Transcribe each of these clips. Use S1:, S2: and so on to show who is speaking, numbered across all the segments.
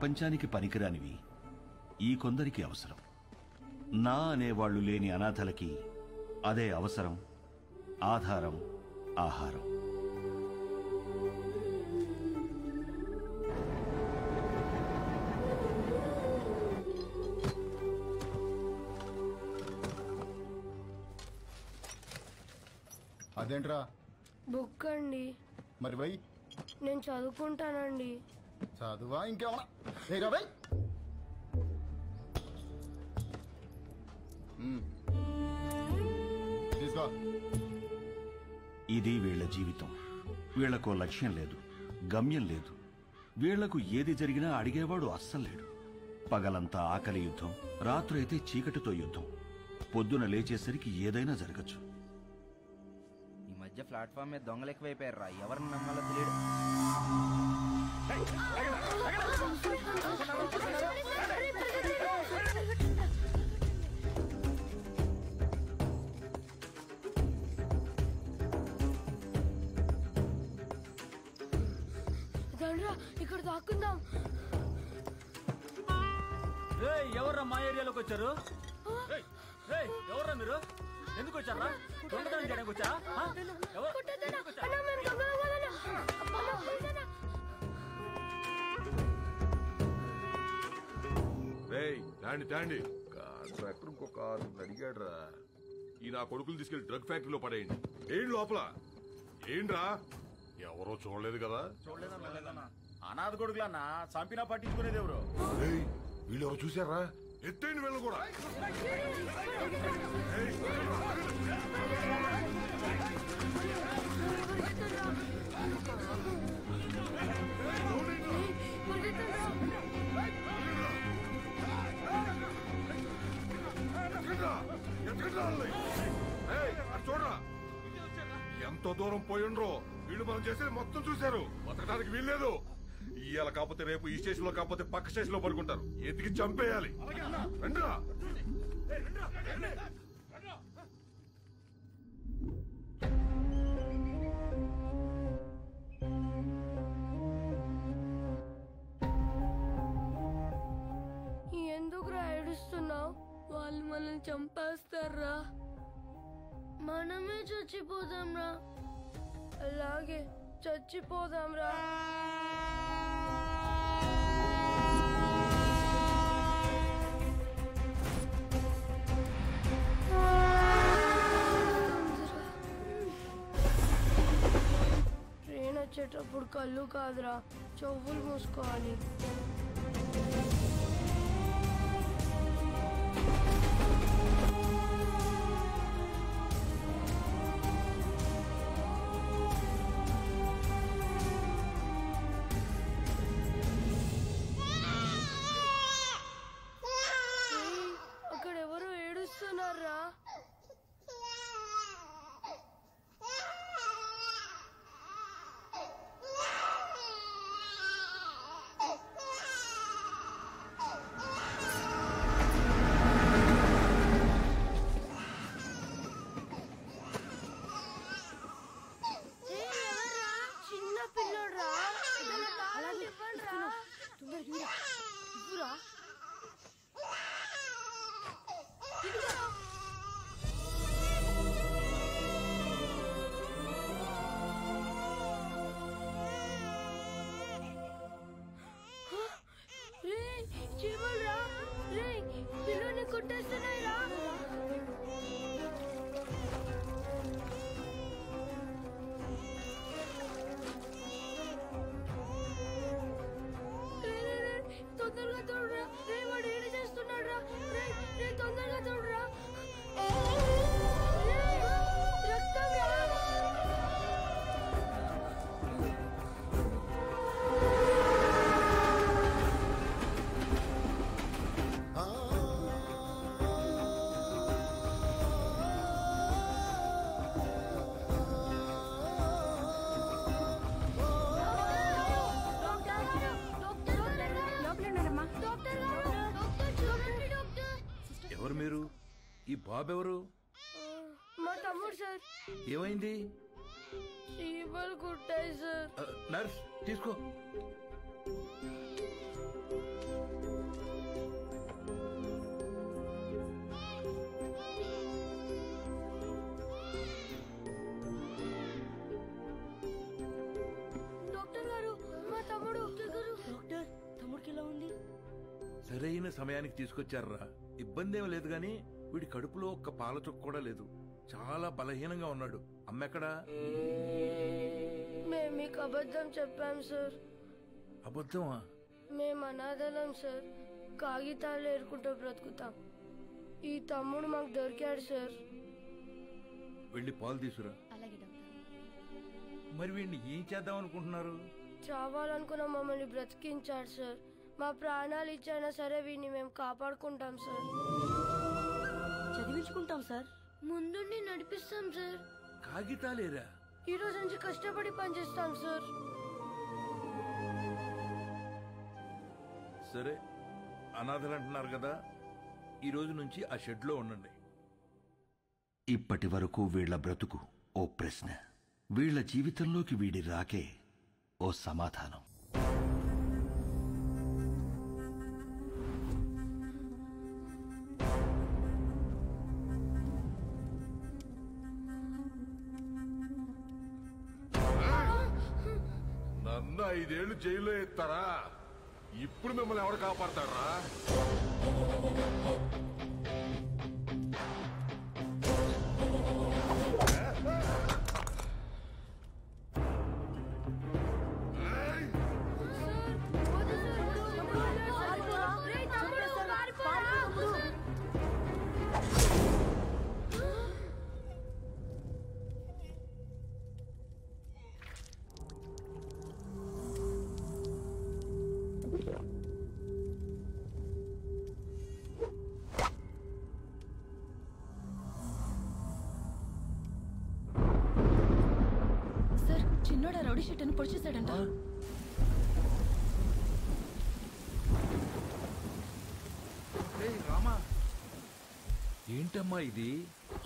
S1: ప్రపంచానికి పనికిరానివి ఈ కొందరికి అవసరం. నా అనేవాళ్లు లేని అనాథలకి అదే అవసరం, ఆధారం, ఆహారం.
S2: అదేంట్రా?
S3: బుక్ అండి.
S2: మరి వై?
S3: నేను చదువుకుంటానండి.
S2: చదువా ఇంకేమన్నా? తీసుకో.
S1: ఇది వీళ్ల జీవితం. వీళ్లకో లక్ష్యం లేదు, గమ్యం లేదు. వీళ్లకు ఏది జరిగినా అడిగేవాడు అస్సలు లేడు. పగలంతా ఆకలి యుద్ధం, రాత్రైతే చీకటితో యుద్ధం. పొద్దున లేచేసరికి ఏదైనా జరగచ్చు.
S4: మధ్య ప్లాట్ఫామ్ మీద దొంగలు ఎక్కువైపోయారు. ఎవరిని నమ్మాలో తెలియదు.
S3: ఇక్కడ దాక్కుందాం.
S5: ఎవర్రా మా ఏరియాలోకి వచ్చారు? ఎవర్రా మీరు? ఎందుకు వచ్చారా? దొంగతనం చేయడానికి వచ్చా?
S6: కాంట్రాక్టర్ ఇంకొక అడిగాడు రా. ఈ నా కొడుకులు తీసుకెళ్లి డ్రగ్ ఫ్యాక్టరీలో పడేయండి. ఏంటి లోపల? ఏంట్రా? ఎవరో చూడలేదు కదా?
S5: చూడలేదన్నా. అనాథ కొడుకులన్నా చంపినా పట్టించుకునేది ఎవరు?
S6: వీళ్ళు ఎవరు చూసారా? ఎత్తైన వీళ్ళు కూడా. చూడరా ఎంత దూరం పోయిండ్రో. వీళ్ళు మనం చేసేది మొత్తం చూశారు. బతకడానికి వీల్లేదు. ఇవాళ కాకపోతే రేపు ఈ స్టేషన్ లో కాకపోతే పక్క స్టేషన్ లో పడుకుంటారు. ఎతికి చంపేయాలి. రండిరా.
S3: ఎందుకురా ఏడుస్తున్నావు? వాళ్ళు మనల్ని చంపేస్తారా? మనమే చచ్చిపోదాంరా. అలాగే చచ్చిపోదాంరా. ట్రైన్ వచ్చేటప్పుడు కళ్ళు కాదురా, చెవులు మూసుకోవాలి.
S7: ఎవరు మీరు? ఈ బాబు ఎవరు?
S3: మా తమ్ముడు సార్.
S7: ఏమైంది?
S3: చీమలు కుట్టాయి సార్.
S7: నర్స్ తీసుకో. సరైన సమయానికి తీసుకొచ్చారా. ఇబ్బంది ఏమీ లేదు గాని వీడి కడుపులో ఒక్క పాల చుక్క కూడా లేదు. చాలా బలహీనంగా ఉన్నాడు. అమ్మెక్కడా?
S3: మేము మీకు అబద్ధం చెప్పాం సార్.
S7: అబద్ధమా?
S3: మేము అనాథలం సార్. కాగితాలు ఏరుకుంటూ బ్రతుకుతాం. ఈ తమ్ముడు మాకు దొరికాడు సార్.
S7: వెళ్ళి పాలు తీసురా. మరి వీడిని ఏం చేద్దాం అనుకుంటున్నారు?
S3: చావాలనుకున్న మమ్మల్ని బ్రతికించాడు సార్. మా ప్రాణాలు ఇచ్చైనా సరే వీడిని మేము కాపాడుకుంటాం సార్.
S8: చదివించుకుంటాం సార్.
S3: ముందుండి నడిపిస్తాం సార్.
S7: కాగితాలేరా?
S3: ఈ రోజు నుంచి కష్టపడి పనిచేస్తాం సార్.
S7: సరే, అనాథలు అంటున్నారు కదా, ఈ రోజు నుంచి ఆ షెడ్లో ఉండండి.
S1: ఇప్పటి వరకు వీళ్ల బ్రతుకు ఓ ప్రశ్న, వీళ్ల జీవితంలోకి వీడి రాకే ఓ సమాధానం.
S6: నన్ను 5 ఏళ్లు జైల్లో ఎత్తారా? ఇప్పుడు మిమ్మల్ని ఎవరు కాపాడతారా?
S8: సార్, చిన్నోడ రౌడీ షీట్ను పొడిచేశాడంట.
S7: రామా, ఏంటమ్మా ఇది?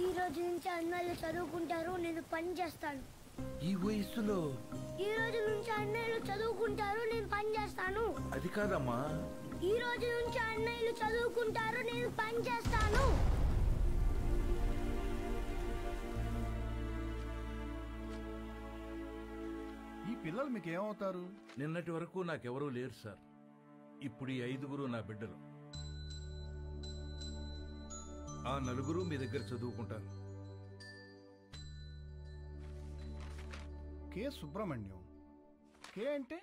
S3: ఈ రోజు నుంచి అన్నయ్యలు చదువుకుంటారు, నేను పని చేస్తాను.
S7: ఈ వయస్సులో?
S3: ఈ రోజు నుంచి అన్నయ్యలు చదువుకుంటారు, నేను పని చేస్తాను.
S7: అది కాదమ్మా.
S3: ఈ రోజు నుంచి అన్నయ్యలు చదువుకుంటారు, నేను పని చేస్తాను.
S2: ఈ పిల్లలు మీకు ఏమవుతారు?
S7: నిన్నటి వరకు నాకెవరూ లేరు సార్. ఇప్పుడు ఈ 5గురు నా బిడ్డలు. ఆ 4 మీ దగ్గర చదువుకుంటారు.
S2: కే సుబ్రహ్మణ్యం. కే అంటే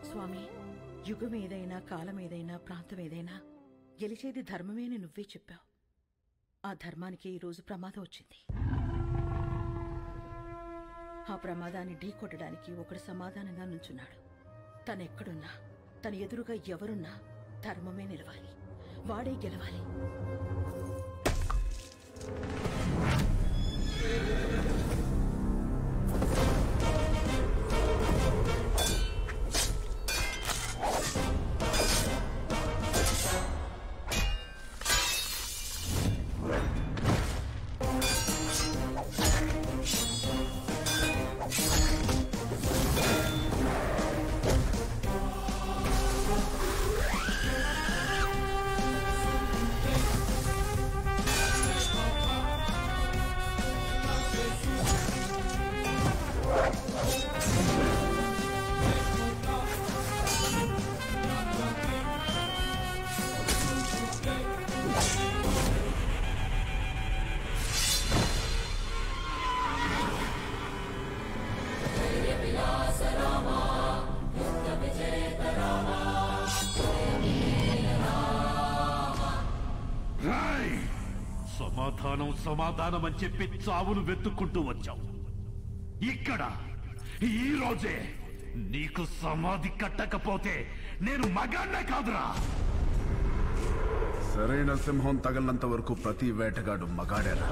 S8: స్వామి, యుగం ఏదైనా, కాలం ఏదైనా, ప్రాంతం ఏదైనా గెలిచేది ధర్మమే అని నువ్వే చెప్పావు. ఆ ధర్మానికి ఈరోజు ప్రమాదం వచ్చింది. ఆ ప్రమాదాన్ని ఢీకొట్టడానికి ఒకడు సమాధానంగా నుంచున్నాడు. తనెక్కడున్నా, తన ఎదురుగా ఎవరున్నా ధర్మమే నిలవాలి, వాడే గెలవాలి.
S1: సమాధానం సమాధానం అని చెప్పి చావును వెతుక్కుంటూ వచ్చావు. ఇక్కడ ఈ రోజే నీకు సమాధి కట్టకపోతే నేను మగాన్నే కాదురా.
S9: సరైన సింహం తగలంత వరకు ప్రతి వేటగాడు మగాడేరా.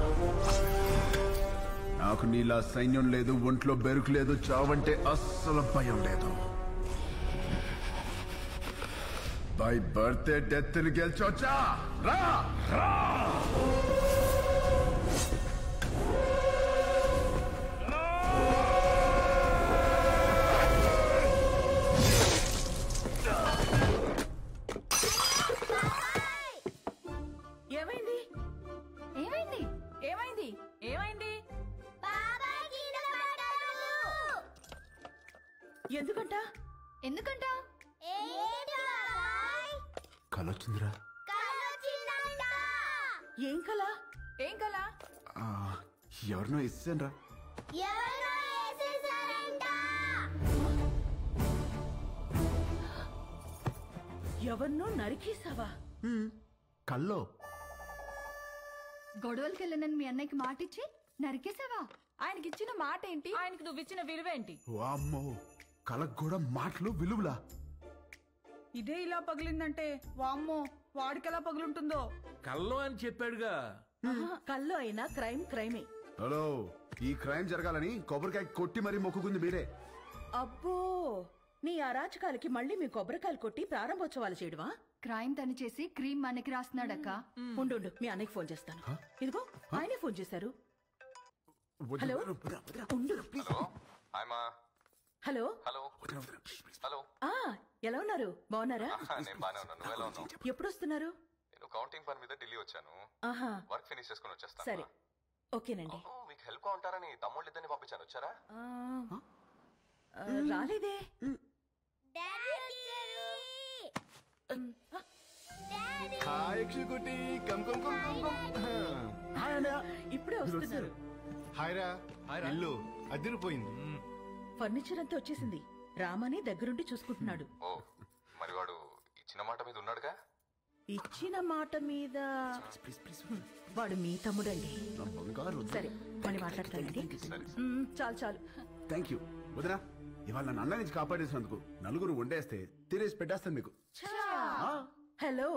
S9: నాకు నీలా సైన్యం లేదు, ఒంట్లో బెరుకు లేదు, చావంటే అస్సలు భయం లేదు. బై బర్త్ డెత్ ని గెలిచొచ్చా? రా రా.
S8: ఏమైంది
S10: ఏమైంది ఏమైంది ఏమైంది?
S8: ఎందుకంట
S10: ఎందుకంట?
S9: కలొచ్చిందిరా.
S8: ఏం కల?
S10: ఏం కలా?
S9: ఎవరినో ఇస్తానరా.
S8: ఎవరినో నరికేసావా?
S9: కల్లో
S10: గొడవలకి వెళ్ళనని మీ అన్నయ్యకి మాటిచ్చి నరికేసావా?
S11: ఆయనకి ఇచ్చిన మాట ఏంటి? ఆయనకి నువ్వు ఇచ్చిన విలువేంటి?
S9: వామ్మో, కలకు కూడా మాటలు విలువలా?
S11: ఇదే ఇలా పగిలిందంటే వామ్మో వాడికెలా పగులుంటుందో.
S7: కల్లో అని చెప్పాడుగా.
S8: కల్లో అయినా క్రైమ్ క్రైమే.
S9: హలో, ఈ క్రైమ్ జరగాలని కొబ్బరికాయ కొట్టి మరీ మొక్కుకుంది మీరే.
S8: అబ్బో, నీ అరాచకాలకి మళ్ళీ మీ కొబ్బరికాయలు కొట్టి ప్రారంభోత్సవాలు చేయడమా?
S10: క్రైమ్ తను చేసి క్రీమ్ మనకి రాస్తున్నాడక్క.
S8: ఉండు, మీ అన్నయ్యకి ఫోన్ చేస్తాను. ఇదిగో ఆయనే ఫోన్ చేశారు. హలో, ఉండు ప్లీజ్. Hello
S12: hello.
S8: ఎలా ఉన్నారు? బాగున్నారా?
S12: నేను బానే ఉన్నాను. నువ్వు ఎలా ఉన్నావు?
S8: ఎప్పుడు వస్తున్నారు?
S12: నేను కౌంటింగ్ పని మీద ఢిల్లీ వచ్చాను.
S8: ఆహా,
S12: వర్క్ ఫినిష్ చేసుకుని వచ్చేస్తాను.
S8: సరే, ఓకేనండి.
S12: మీకు హెల్ప్ గా ఉంటారని తమ్ముళ్ళు ఇద్దరిని పంపించాను. వచ్చారా?
S8: రాలేదే. ఇప్పుడే వస్తున్నారు.
S2: ఇల్లు అదిరిపోయింది.
S8: ఫర్నిచర్ అంతా వచ్చేసింది. రామని దగ్గరుండి చూసుకుంటున్నాడు.
S12: ఓ, మరి వాడు ఇచ్చిన మాట మీద ఉన్నాడుగా?
S8: ఇచ్చిన మాట మీద వాడు మీ తమ్ముడండి. సరే, మళ్ళీ మాట్లాడతానండి. చాలు చాలు.
S9: థ్యాంక్ యూ వదినా. ఇవాళ నన్ను అన్న నుంచి కాపాడేసినందుకు నలుగురు వండేస్తే తినేసి పెట్టేస్తాను మీకు.
S8: హలో,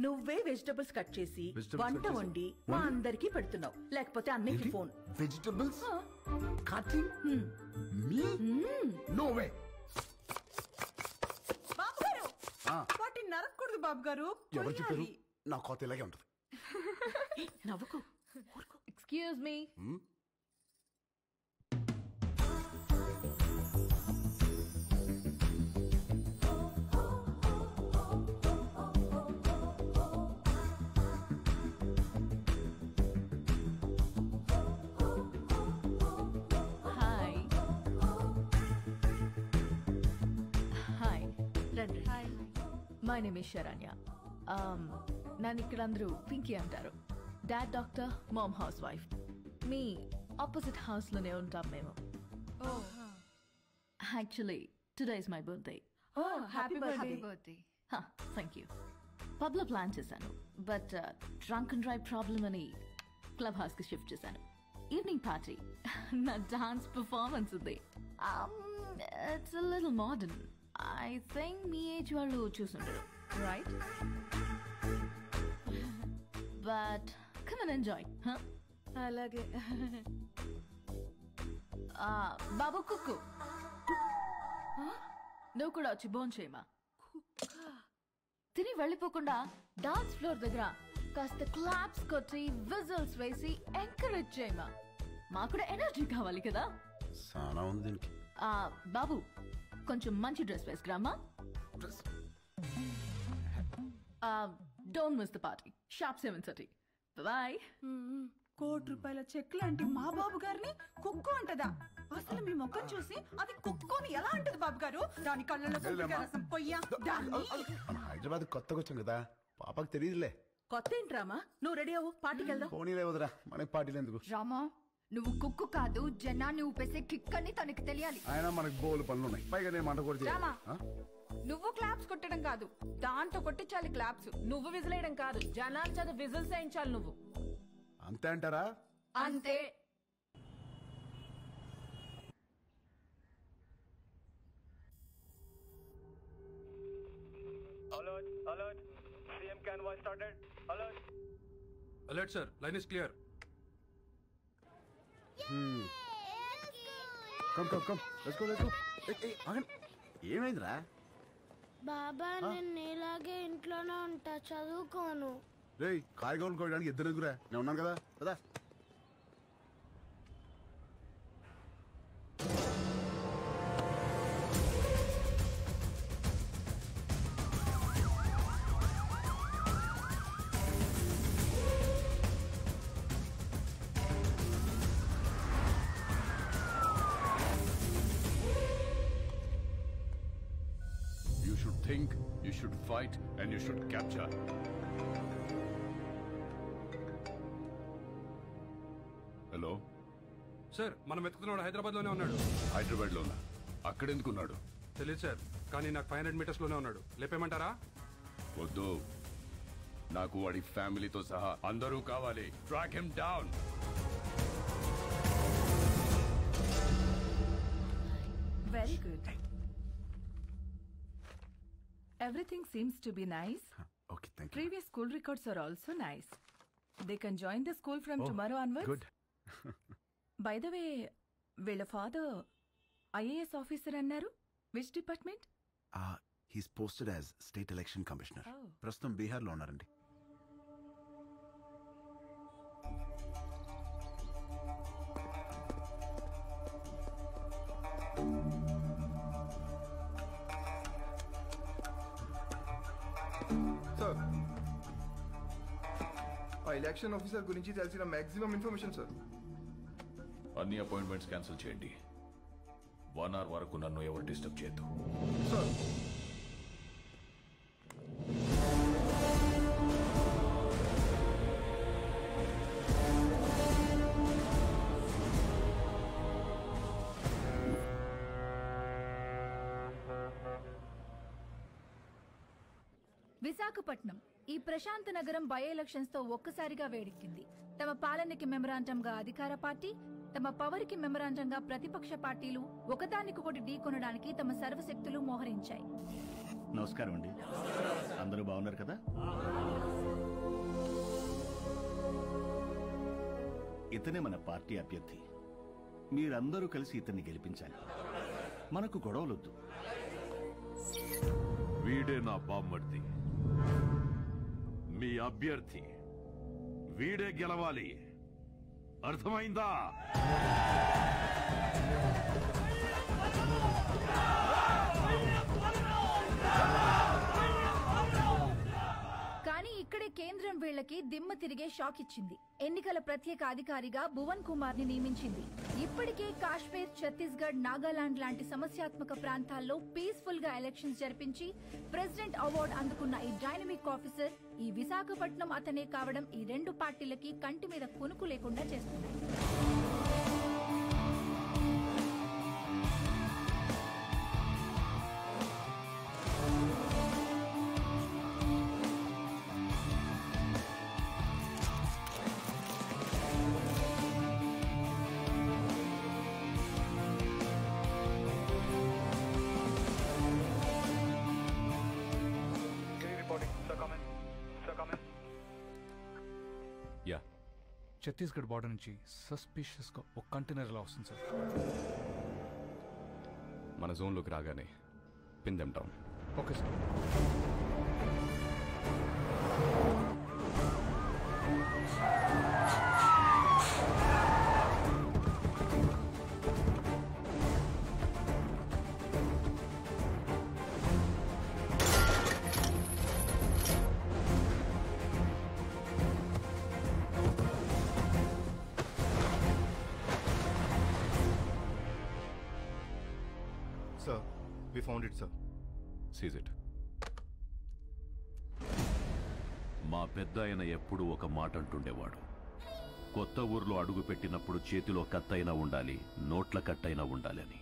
S8: నువ్వే వెజిటబుల్స్ కట్ చేసి వంట వండి మా అందరికి పెడుతున్నావు. లేకపోతే అన్నయ్యకి phone.
S9: Vegetables cutting me? No way.
S11: బాబు గారు, వాటిని నరకూడదు బాబు గారు.
S9: ఎవరు చెప్పారు? నా కోత ఇలాగే ఉంటుంది.
S8: నవ్వుకు.
S11: Excuse me.
S13: My name is Saranya. నన్ను ఇక్కడ అందరూ పింకీ అంటారు. Dad doctor, mom housewife. మీ ఆపోజిట్ హౌస్లోనే ఉంటాం మేము. Actually today is my birthday.
S11: Happy birthday.
S13: Thank you. పబ్లో ప్లాన్ చేశాను, but drunk and drive problem అని క్లబ్ హౌస్కి షిఫ్ట్ చేశాను. ఈవినింగ్ పార్టీ, నా డాన్స్ పర్ఫార్మెన్స్ ఉంది. It's a little modern. I think మీ ఏజ్ వాళ్ళు చూసుంటారు, right? But come and enjoy.
S11: అలాగే.
S13: బాబు కుక్కు, నువ్వు కూడా వచ్చి బోన్ చేయమా. తిని వెళ్ళిపోకుండా డాన్స్ ఫ్లోర్ దగ్గర కాస్త క్లాప్స్ కొట్టి విజిల్స్ వేసి ఎంకరేజ్ చేయమా. మాకు కూడా ఎనర్జీ కావాలి కదా.
S9: చాలా ఉంది దీనికి.
S13: బాబు, కొంచెం మంచి డ్రెస్ వేసుకురామా. Don't miss the party. Sharp 7:30. Bye.
S11: ₹1,00,00,000 cheque లాంటి మా బాబు గారిని కుక్కు అంటదా? అసలు మీ ముఖం చూసి అది కుక్కుని ఎలా అంటది బాబు గారు? దాని కళ్ళలో రసం పొయ్యా.
S9: హైదరాబాద్ కొత్తగా వచ్చాం కదా, పాపకు తెలియదులే.
S8: కొత్త ఏంట్రామా? నువ్వు రెడీ అవ్వు, పార్టీకి వెళ్దాం.
S9: పోనీలే వదరా, మనకి పార్టీలు ఎందుకు?
S10: రామా, నువ్వు కుక్కు కాదు, జనాన్ని ఊపేసే కిక్ అని తనకి తెలియాలి.
S9: ఆయన మనకు బోలు పనులు ఉన్నాయి, పైగా నేను మంట కూడా
S11: రామా, నువ్వు క్లాప్స్ కొట్టడం కాదు, దాంతో కొట్టించాలి క్లాప్స్. నువ్వు విజిలేయడం కాదు, జనాల చేత విజిల్స్ వేయించాలి నువ్వు.
S9: అంతే అంటారా?
S10: అంతే.
S14: Alert. CM convoy started. Alert.
S15: Alert, sir. Line is clear.
S9: Come come come let's go let's go. ఆగండి, ఏమైందిరా?
S3: బాబా నేను నీలాగే ఇంట్లోనే ఉంటా, చదువుకోను.
S9: రేయ్, కాయగూరలు కోయడానికి ఇద్దరు ఎదుగురా, నేను ఉన్నాను కదా కదా.
S15: Think, you should fight, and you should capture. Hello
S16: sir, మనం వెతుకుతున్నాడు హైదరాబాద్ లోనే ఉన్నాడు.
S15: హైదరాబాద్ లోనా? అక్కడెందుకున్నాడు?
S16: తెలియదు సార్, కానీ నాకు 500 మీటర్స్ లోనే ఉన్నాడు. లేపేమంటారా?
S15: వద్దు, నాకు వాడి ఫ్యామిలీతో సహా అందరూ కావాలి. Track him down.
S11: Very good. Everything seems to be nice.
S9: Okay, thank you.
S11: Previous school records are also nice. They can join the school from tomorrow onwards.
S9: Good.
S11: By the way, వీళ్ళ father IAS officer అన్నారు. Which department?
S9: He's posted as State Election Commissioner. ప్రస్తుతం బీహార్లో ఉన్నారండి.
S17: Sir, ఆ election officer గురించి తెలిసిన maximum information sir.
S15: అన్ని appointments cancel చేయండి. 1 hour వరకు నన్ను ఎవరు డిస్టర్బ్ చేయొద్దు.
S17: సార్,
S18: విశాఖపట్నం ఈ ప్రశాంత నగరం బై ఎలక్షన్స్ తో ఒక్కసారిగా వేడెక్కింది. తమ పాలనకి మెమరాండంగా అధికార పార్టీ, తమ పవర్కి మెమరాండంగా ప్రతిపక్ష పార్టీలు ఒకదానికొకటి ఢీకొనడానికి తమ సర్వశక్తులు మోహరించాయి.
S1: నమస్కారం అండి, అందరూ బాగున్నారు కదా? ఇతనే మన పార్టీ అభ్యర్థి. మీరందరూ కలిసి ఇతన్ని గెలిపించాలి. మనకు గొడవలొద్దు.
S19: వీడే నా బామ్మర్ది, మీ అభ్యర్థి. వీడే గెలవాలి, అర్థమైందా?
S18: కానీ ఇక్కడే కేంద్రం వీళ్లకి దిమ్మ తిరిగే షాక్ ఇచ్చింది. ఎన్నికల ప్రత్యేక అధికారిగా భువన్ కుమార్ ని నియమించింది. ఇప్పటికే కాశ్మీర్, ఛత్తీస్గఢ్, నాగాలాండ్ లాంటి సమస్యాత్మక ప్రాంతాల్లో పీస్ఫుల్ గా ఎలక్షన్స్ జరిపించి ప్రెసిడెంట్ అవార్డు అందుకున్న ఈ డైనమిక్ ఆఫీసర్ ఈ విశాఖపట్నం అతనే కావడం ఈ రెండు పార్టీలకి కంటి మీద కునుకు లేకుండా చేస్తున్నాయి.
S16: ఛత్తీస్గఢ్ బార్డర్ నుంచి సస్పిషియస్ గా ఒక కంటైనర్ లా వస్తుంది సార్.
S12: మన జోన్లోకి రాగానే pin them down.
S16: Okay sir.
S2: Sir, we found it, sir.
S12: Seize it.
S19: మా పెద్ద ఆయన ఎప్పుడు ఒక మాట అంటుండేవాడు, కొత్త ఊర్లో అడుగు పెట్టినప్పుడు చేతిలో కత్తైనా ఉండాలి, నోట్ల కట్టైనా ఉండాలని.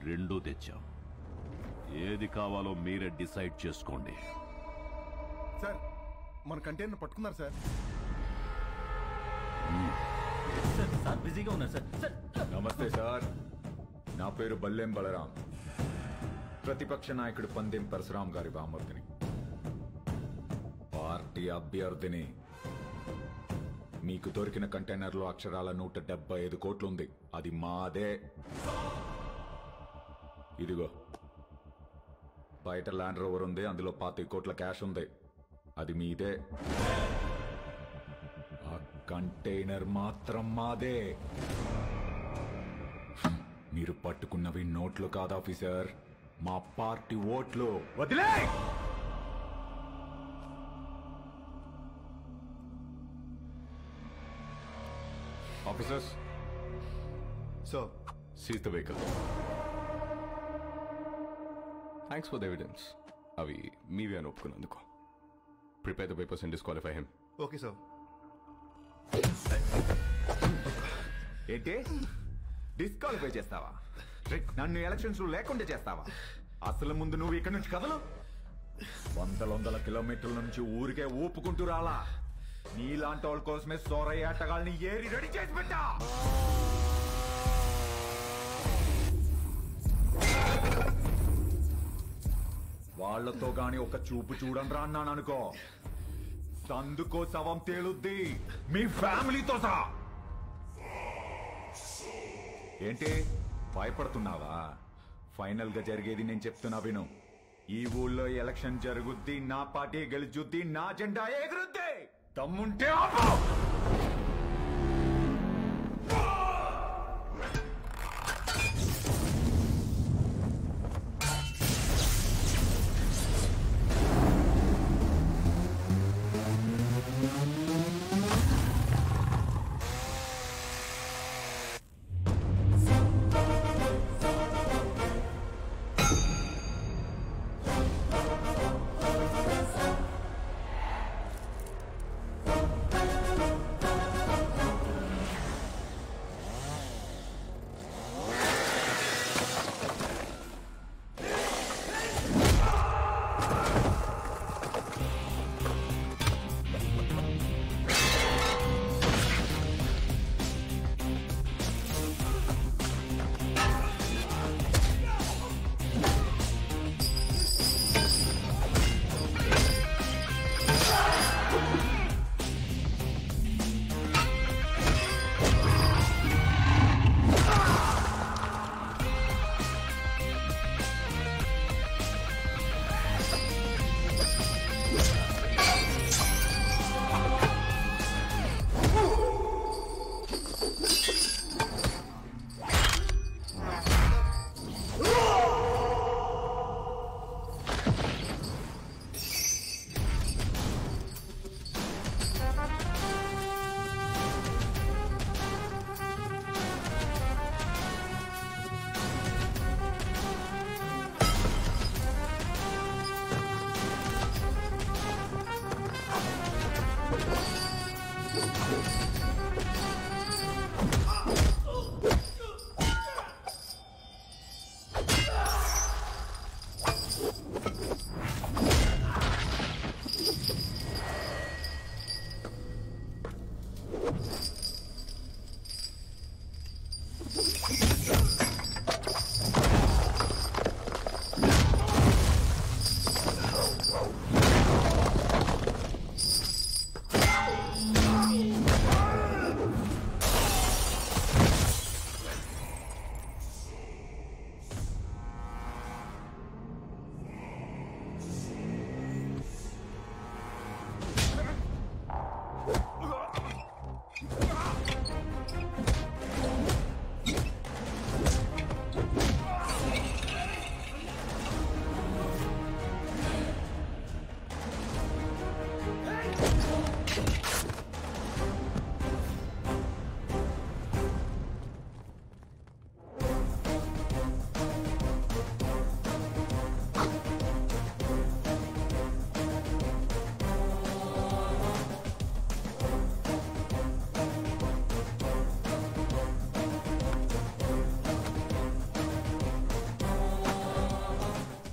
S19: రెండూ తెచ్చాం. ఏది కావాలో మీరే డిసైడ్ చేసుకోండి.
S2: సార్, మన కంటైనర్ పట్టుకున్నారు సార్.
S5: సార్ బిజీగా ఉన్నారు సార్.
S20: నమస్తే సార్, నా పేరు బల్లెం బలరాం, ప్రతిపక్ష నాయకుడు పందెం పరశురాం గారి బామర్దిని, పార్టీ అభ్యర్థిని. మీకు దొరికిన కంటైనర్లో అక్షరాల 175 కోట్లు ఉంది. అది మాదే. ఇదిగో బయట ల్యాండ్ రోవర్ ఉంది, అందులో 25 కోట్ల క్యాష్ ఉంది. అది మీదే. ఆ కంటైనర్ మాత్రం మాదే. మీరు పట్టుకున్నవి నోట్లు కాదు ఆఫీసర్, మా పార్టీ ఓట్లు. వదిలే!
S12: Officers,
S2: sir,
S12: seize the vehicle. Thanks for the evidence. అవి మీవే అని ఒప్పుకున్నందుకు. Prepare the papers and disqualify him.
S2: Okay, sir.
S20: ఏంటి డిస్క్వాలిఫై చేస్తావా? నన్ను ఎలక్షన్స్ లేకుండా చేస్తావా? అసలు ముందు నువ్వు ఇక్కడ నుంచి కదలు. వందల కిలోమీటర్ల నుంచి ఊరికే ఊపుకుంటూ రాలా. నీలాంటి వాళ్ళ కోసమే సోరయ్య ఆటగాళ్ళని ఏరి రెడీ చేసి పెట్టా. వాళ్లతో గాని ఒక చూపు చూడండి రా అన్నాను అనుకో, సందుకో శవం తేలుద్ది, మీ ఫ్యామిలీతో సహా. ఏంటి భయపడుతున్నావా? ఫైనల్ గా జరిగేది నేను చెప్తున్నా విను. ఈ ఊళ్ళో ఎలక్షన్ జరుగుద్ది, నా పార్టీ గెలుచుద్ది, నా జెండా ఎగురుద్ది. దమ్ముంటే ఆపు.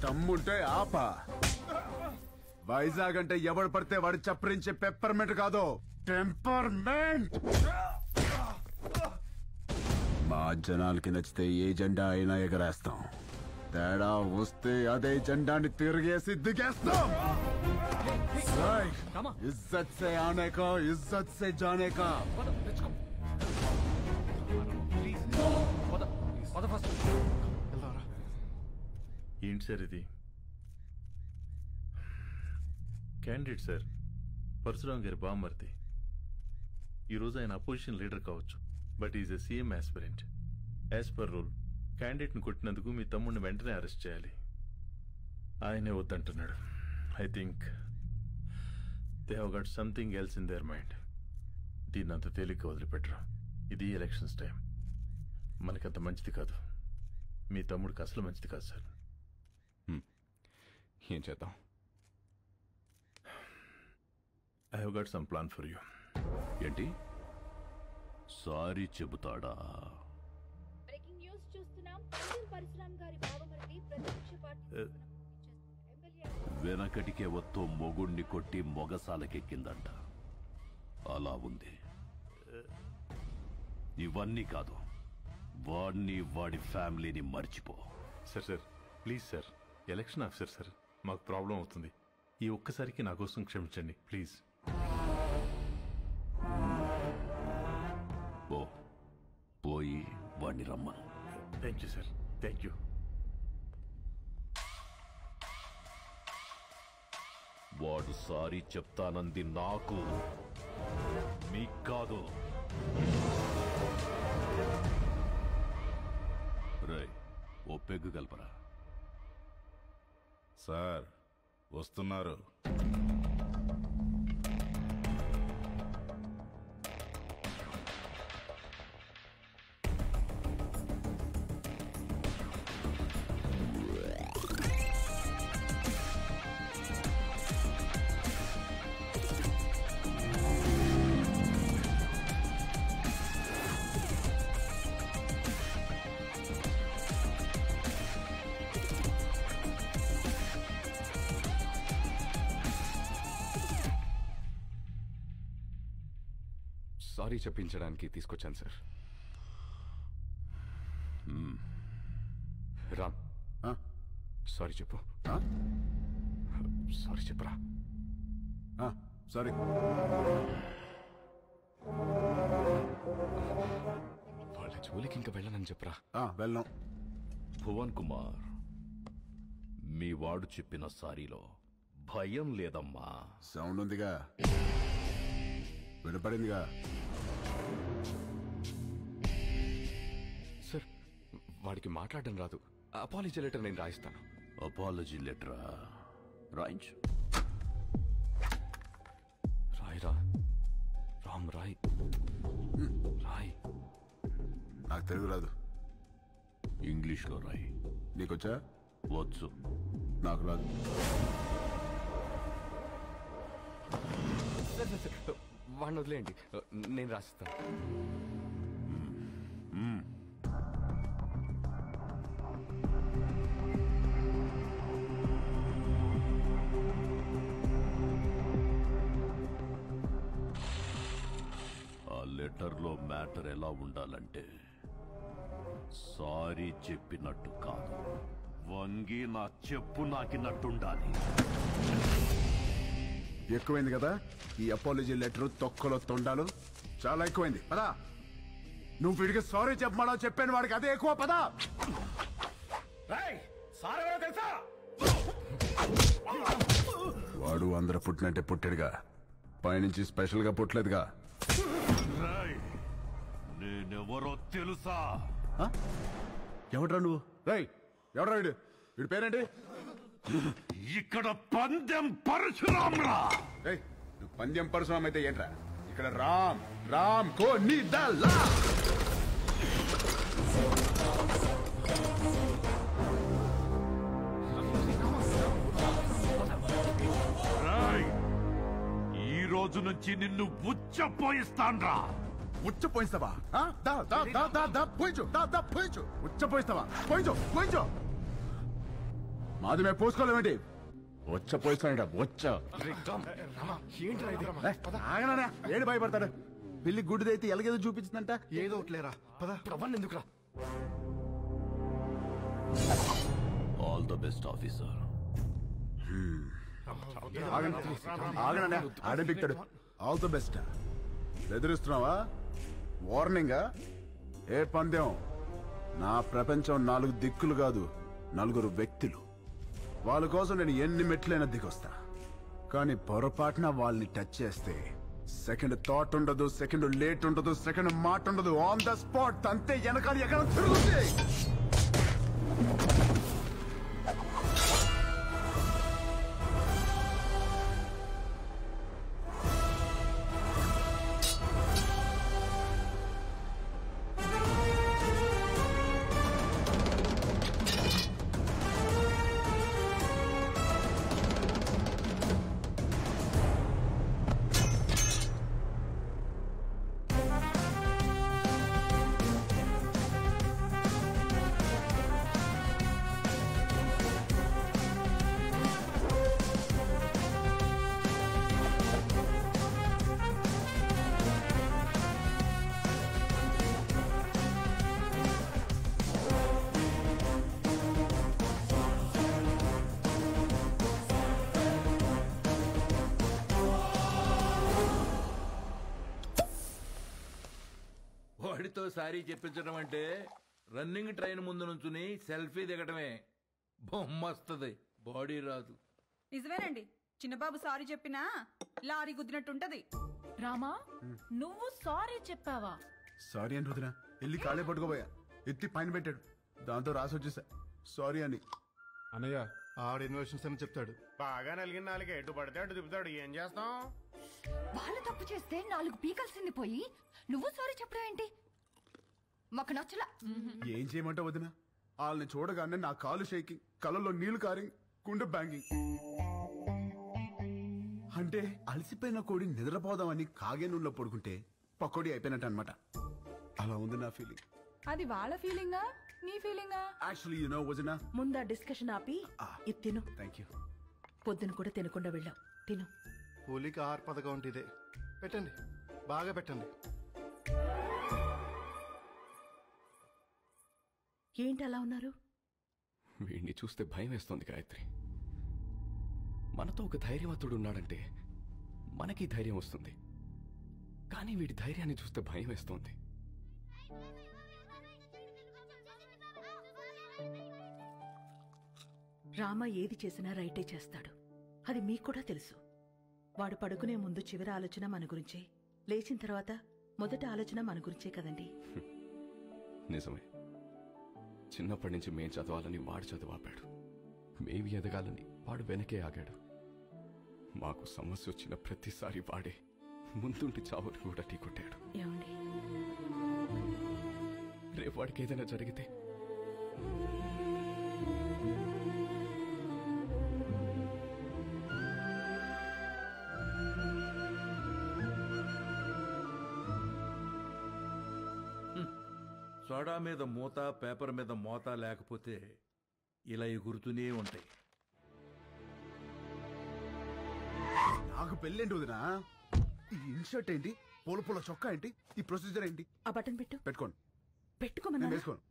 S9: దమ్ముంటే ఆపా. వైజాగ్ అంటే ఎవడు పడితే వాడు చప్పరించే పెప్పర్మెంట్ కాదు, టెంపర్మెంట్. మా జనాలకి నచ్చితే ఏ జెండా అయినా ఎగరేస్తాం. తేడా వస్తే అదే జెండాని తిరిగేసి దిగేస్తాం. ఇజ్జత్ సే ఆనే కా, ఇజ్జత్ సే జానే కా.
S21: ఏంటి సార్ ఇది? క్యాండిడేట్ సార్, పరశురామ్ గారి బామ్మర్ది. ఈరోజు ఆయన అపోజిషన్ లీడర్ కావచ్చు, but is a CM aspirant. As per rule క్యాండిడేట్ని కొట్టినందుకు మీ తమ్ముడిని వెంటనే అరెస్ట్ చేయాలి. ఆయనే వద్దంటున్నాడు. I think they have got something else in their mind. దీన్ని అంత తేలిక వదిలిపెట్టరు. ఇది ఎలక్షన్స్ టైం. మనకంత మంచిది కాదు. మీ తమ్ముడికి అసలు మంచిది కాదు సార్.
S12: ఏం చేద్దాం?
S21: I have got some plan for you.
S15: ఏంటి? సారీ చెబుతాడా?
S18: బ్రేకింగ్ న్యూస్ చూస్తున్నాం. పరశురామ్ గారి బావమరిది ప్రతిపక్ష పార్టీ
S15: వెనకటికే వత్తో మొగుణ్ణి కొట్టి మొగసాలకెక్కిందంట. అలా ఉంది. ఇవన్నీ కాదు, వాడిని వాడి ఫ్యామిలీని మర్చిపో.
S21: Sir please sir, election officer sir, మాకు ప్రాబ్లం అవుతుంది. ఈ ఒక్కసారికి నా కోసం క్షమించండి ప్లీజ్.
S15: పోయి వాడిని రమ్మను.
S21: Thank you sir, thank you.
S15: వాడు సారీ చెప్తానంది నాకు, మీకు కాదు. రై, ఓ పెగ్గు కలపరా.
S22: సార్ వస్తున్నారు.
S12: సారీ చెప్పించడానికి తీసుకొచ్చాను సార్. రామ్, సారీ చెప్పు. సారీ చెప్పరా.
S9: సారీ.
S12: వాళ్ళ జోలికి ఇంకా వెళ్ళనని చెప్పరా.
S9: వెళ్ళను.
S15: భువన్ కుమార్, మీ వాడు చెప్పిన సారీలో భయం లేదమ్మా.
S9: సౌండ్ ఉందిగా, వినపడిందిగా.
S12: సార్, వాడికి మాట్లాడడం రాదు. అపాలజీ లెటర్ నేను రాయిస్తాను.
S15: అపాలజీ లెటరా? రాయించు.
S12: రాయిరా. రామ్ రాయ్. రాయ్.
S9: నాకు తెలుగు రాదు.
S15: ఇంగ్లీష్లో రాయి.
S9: నీకొచ్చా?
S15: వచ్చు.
S9: నాకు రాదు.
S12: వాడిని వదిలేయండి, నేను రాసిస్తాను.
S15: ఆ లెటర్లో మ్యాటర్ ఎలా ఉండాలంటే, సారీ చెప్పినట్టు కాదు, వంగి నా చెప్పు నాకినట్టుండాలి.
S9: ఎక్కువైంది కదా ఈ అపాలజీ లెటర్, తొక్కలో తొండాలు. చాలా ఎక్కువైంది. పదా, నువ్వు వీడికి సారీ చెప్పమా చెప్పాను, వాడికి అదే ఎక్కువ. పదా. వాడు అందరూ పుట్టినట్టే పుట్టాడుగా, పైనుంచి స్పెషల్ గా పుట్టలేదుగా.
S15: నేనెవరో తెలుసా?
S9: ఎవడ్రా నువ్వు? రై, ఎవడ్రా వీడు? వీడి పేరేంటి?
S15: ఇక్కడ పందెం పరశురామ్రా.
S9: నువ్వు పందెం పరశురామ్ అయితే ఏంట్రా? ఇక్కడ రామ్ రామ్ కో నిదలా.
S15: ఈ రోజు నుంచి నిన్ను ఉచ్చపోయిస్తాన్రా.
S9: ఉచ్చపోయిస్తావా? పోయించు. ఉచ్చపోయిస్తావా? పోయించు. మాది మేము పోసుకోలేమేంటి? ఉచ్చపోయిస్తాడ. ఆగనా? ఏడు భయపడతాడు. పిల్లి గుడ్డిదైతే ఎలాగేదో చూపించిందంట.
S2: ఏదో ఒకలేరా. పద.
S12: ఎందుకురా?
S19: All the best officer.
S9: ఆగండి ఆడే పిక్తాడు. All the best. ఎదురుస్తున్నావా? వార్నింగా? ఏ పందెం? నా ప్రపంచం 4 దిక్కులు కాదు, 4 వ్యక్తులు. వాళ్ళ కోసం నేను ఎన్ని మెట్లైనా దిగొస్తా. కానీ పొరపాటున వాళ్ళని టచ్ చేస్తే సెకండ్ థాట్ ఉండదు, సెకండ్ లేట్ ఉండదు, సెకండ్ మాట ఉండదు. ఆన్ ద స్పాట్ అంతే. వెనకాల ఎక్కడ తిరుగుతుంది.
S7: వాడితో సారీ చెప్పించడం అంటే రన్నింగ్ ట్రైన్ ముందు నుంచుని సెల్ఫీ దిగటమే. బొమ్మస్తుంది, బాడీ రాదు.
S11: నిజమేనండి, చిన్నబాబు సారీ చెప్పినా లారీ గుద్దినట్టుంటది.
S13: రామా, నువ్వు సారీ చెప్పావా?
S9: సారీ అని రుదినా వెళ్ళి కాళ్ళే పట్టుకోబోయా. ఎత్తి పైన పెట్టాడు, దాంతో రాసి వచ్చేసా సారీ అని.
S2: అన్నయ్య ఆడ ఇన్వెషన్స్ అని చెప్తాడు.
S4: బాగా నలిగిన నాలుగు ఎటు పడితే అటు తిప్పుతాడు. ఏం చేస్తాం?
S10: వాళ్ళు తప్పు చేస్తే 4 పీకల్సింది పోయి నువ్వు సారీ చెప్పడం ఏంటి? మాకు నచ్చలా.
S9: ఏం చేయమంటావు వదినా? వాళ్ళని చూడగానే నా కాలు షేకింగ్, కళ్ళల్లో నీళ్లు కారింగ్, గుండె బ్యాంగింగ్. అంటే అలసిపోయిన కోడి నిద్రపోదామని కాగే నూనెలో పడుకుంటే పకోడీ అయిపోయినట్టు అనమాట. అలా ఉంది నా ఫీలింగ్.
S11: అది వాళ్ళ ఫీలింగా నీ ఫీలింగా?
S9: యాక్చువల్లీ యు నో వదినా,
S8: ముందా డిస్కషన్ ఆపి ఇది తిను.
S9: Thank you.
S8: పొద్దున కూడా తినకుండా వెళ్ళావు, తిను.
S2: కూలికి ఆహార పథకం అంటే ఇదే. పెట్టండి, బాగా పెట్టండి.
S8: ఏంటి అలా ఉన్నారు?
S12: వీడిని చూస్తే భయం వేస్తోంది గాయత్రి. మనతో ఒక ధైర్యవంతుడు ఉన్నాడంటే మనకి ధైర్యం వస్తుంది, కానీ వీడి ధైర్యాన్ని చూస్తే భయం వేస్తోంది.
S8: రామ ఏది చేసినా రైటే చేస్తాడు, అది మీకు కూడా తెలుసు. వాడు పడుకునే ముందు చివరి ఆలోచన మన గురించే, లేచిన తర్వాత మొదటి ఆలోచన మన గురించే కదండి.
S12: నిజమే. చిన్నప్పటి నుంచి మేం చదవాలని వాడు చదువాపాడు, మేము ఎదగాలని వాడు వెనకే ఆగాడు. మాకు సమస్య వచ్చిన ప్రతిసారి వాడే ముందుండి చావుని కూడా ఢీకొట్టాడు. రేపు వాడికి ఏదైనా జరిగితే
S7: సోడా మీద మూత, పేపర్ మీద మోత లేకపోతే ఇలా ఎగురుతూనే ఉంటాయి.
S9: నాకు పెళ్ళేంటి వదినా? ఈ ఇన్షర్ట్ ఏంటి? పూల పూల చొక్కా ఏంటి? ఈ ప్రొసీజర్ ఏంటి?
S8: ఆ బటన్ పెట్టు.
S9: పెట్టుకోండి.
S8: పెట్టుకోమన్నా?
S9: వేసుకోను.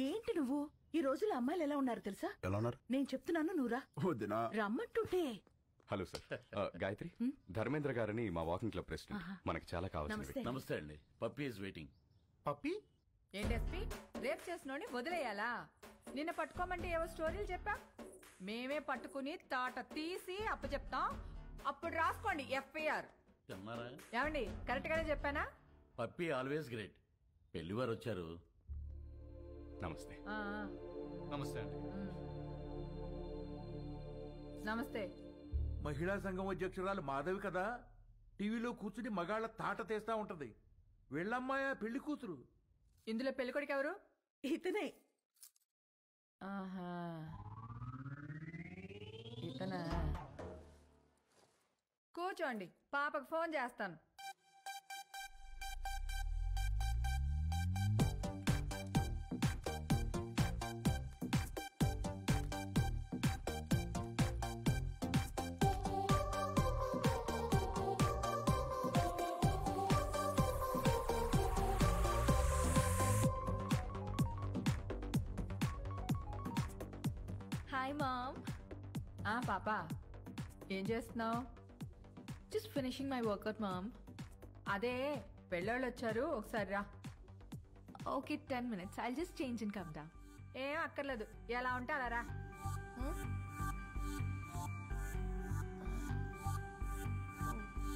S8: ఏంటి నువ్వు? ఈ రోజుల్లో అమ్మాయిలు ఎలా ఉన్నారు తెలుసా?
S9: ఎలా ఉన్నారు?
S8: నేను చెప్తున్నాను, నువ్వురా.
S9: వదినా
S8: రమ్మంటుంటే.
S12: హలో సార్, గాయత్రి, ధర్మేంద్ర గారని మా వాకింగ్ క్లబ్ ప్రెసిడెంట్. మనకి చాలా కావాల్సింది.
S19: నమస్తే అండి. Puppy is waiting.
S2: పప్పీ?
S6: ఏంటి ఎస్పీ, రేప్ చేసినోని వదిలేయాలా? నిన్న పట్టుకోమంటే ఏవో స్టోరీలు చెప్పా. మేమే పట్టుకుని తాట తీసి అప్పచెప్తాం. అప్పుడు రాసుకోండి ఎఫ్ఐఆర్.
S19: చెన్నారా?
S6: ఏమండి, కరెక్ట్ గానే చెప్పానా?
S19: Puppy always great. పెళ్లివారు వచ్చారు.
S12: నమస్తే.
S16: నమస్తే అండి.
S6: నమస్తే.
S7: మహిళా సంఘం అధ్యక్షురాలు మాధవి కదా, టీవీలో కూర్చుని మగాళ్ళ తాట తీస్తా ఉంటది. వెళ్ళమ్మాయ పెళ్లి కూతురు.
S6: ఇందులో పెళ్ళికొడుకు ఎవరు?
S8: ఇతనే.
S6: ఆహా, ఇతనా? కూర్చోండి, పాపకు ఫోన్ చేస్తాను. పాపా ఏం చేస్తున్నావు?
S13: Just finishing my workout mom.
S6: అదే పెళ్ళోళ్ళు వచ్చారు, ఒకసారి రా.
S13: Okay 10 minutes. I'll just change and come down.
S6: ఏం అక్కర్లేదు, ఎలా ఉంటే అలా రా.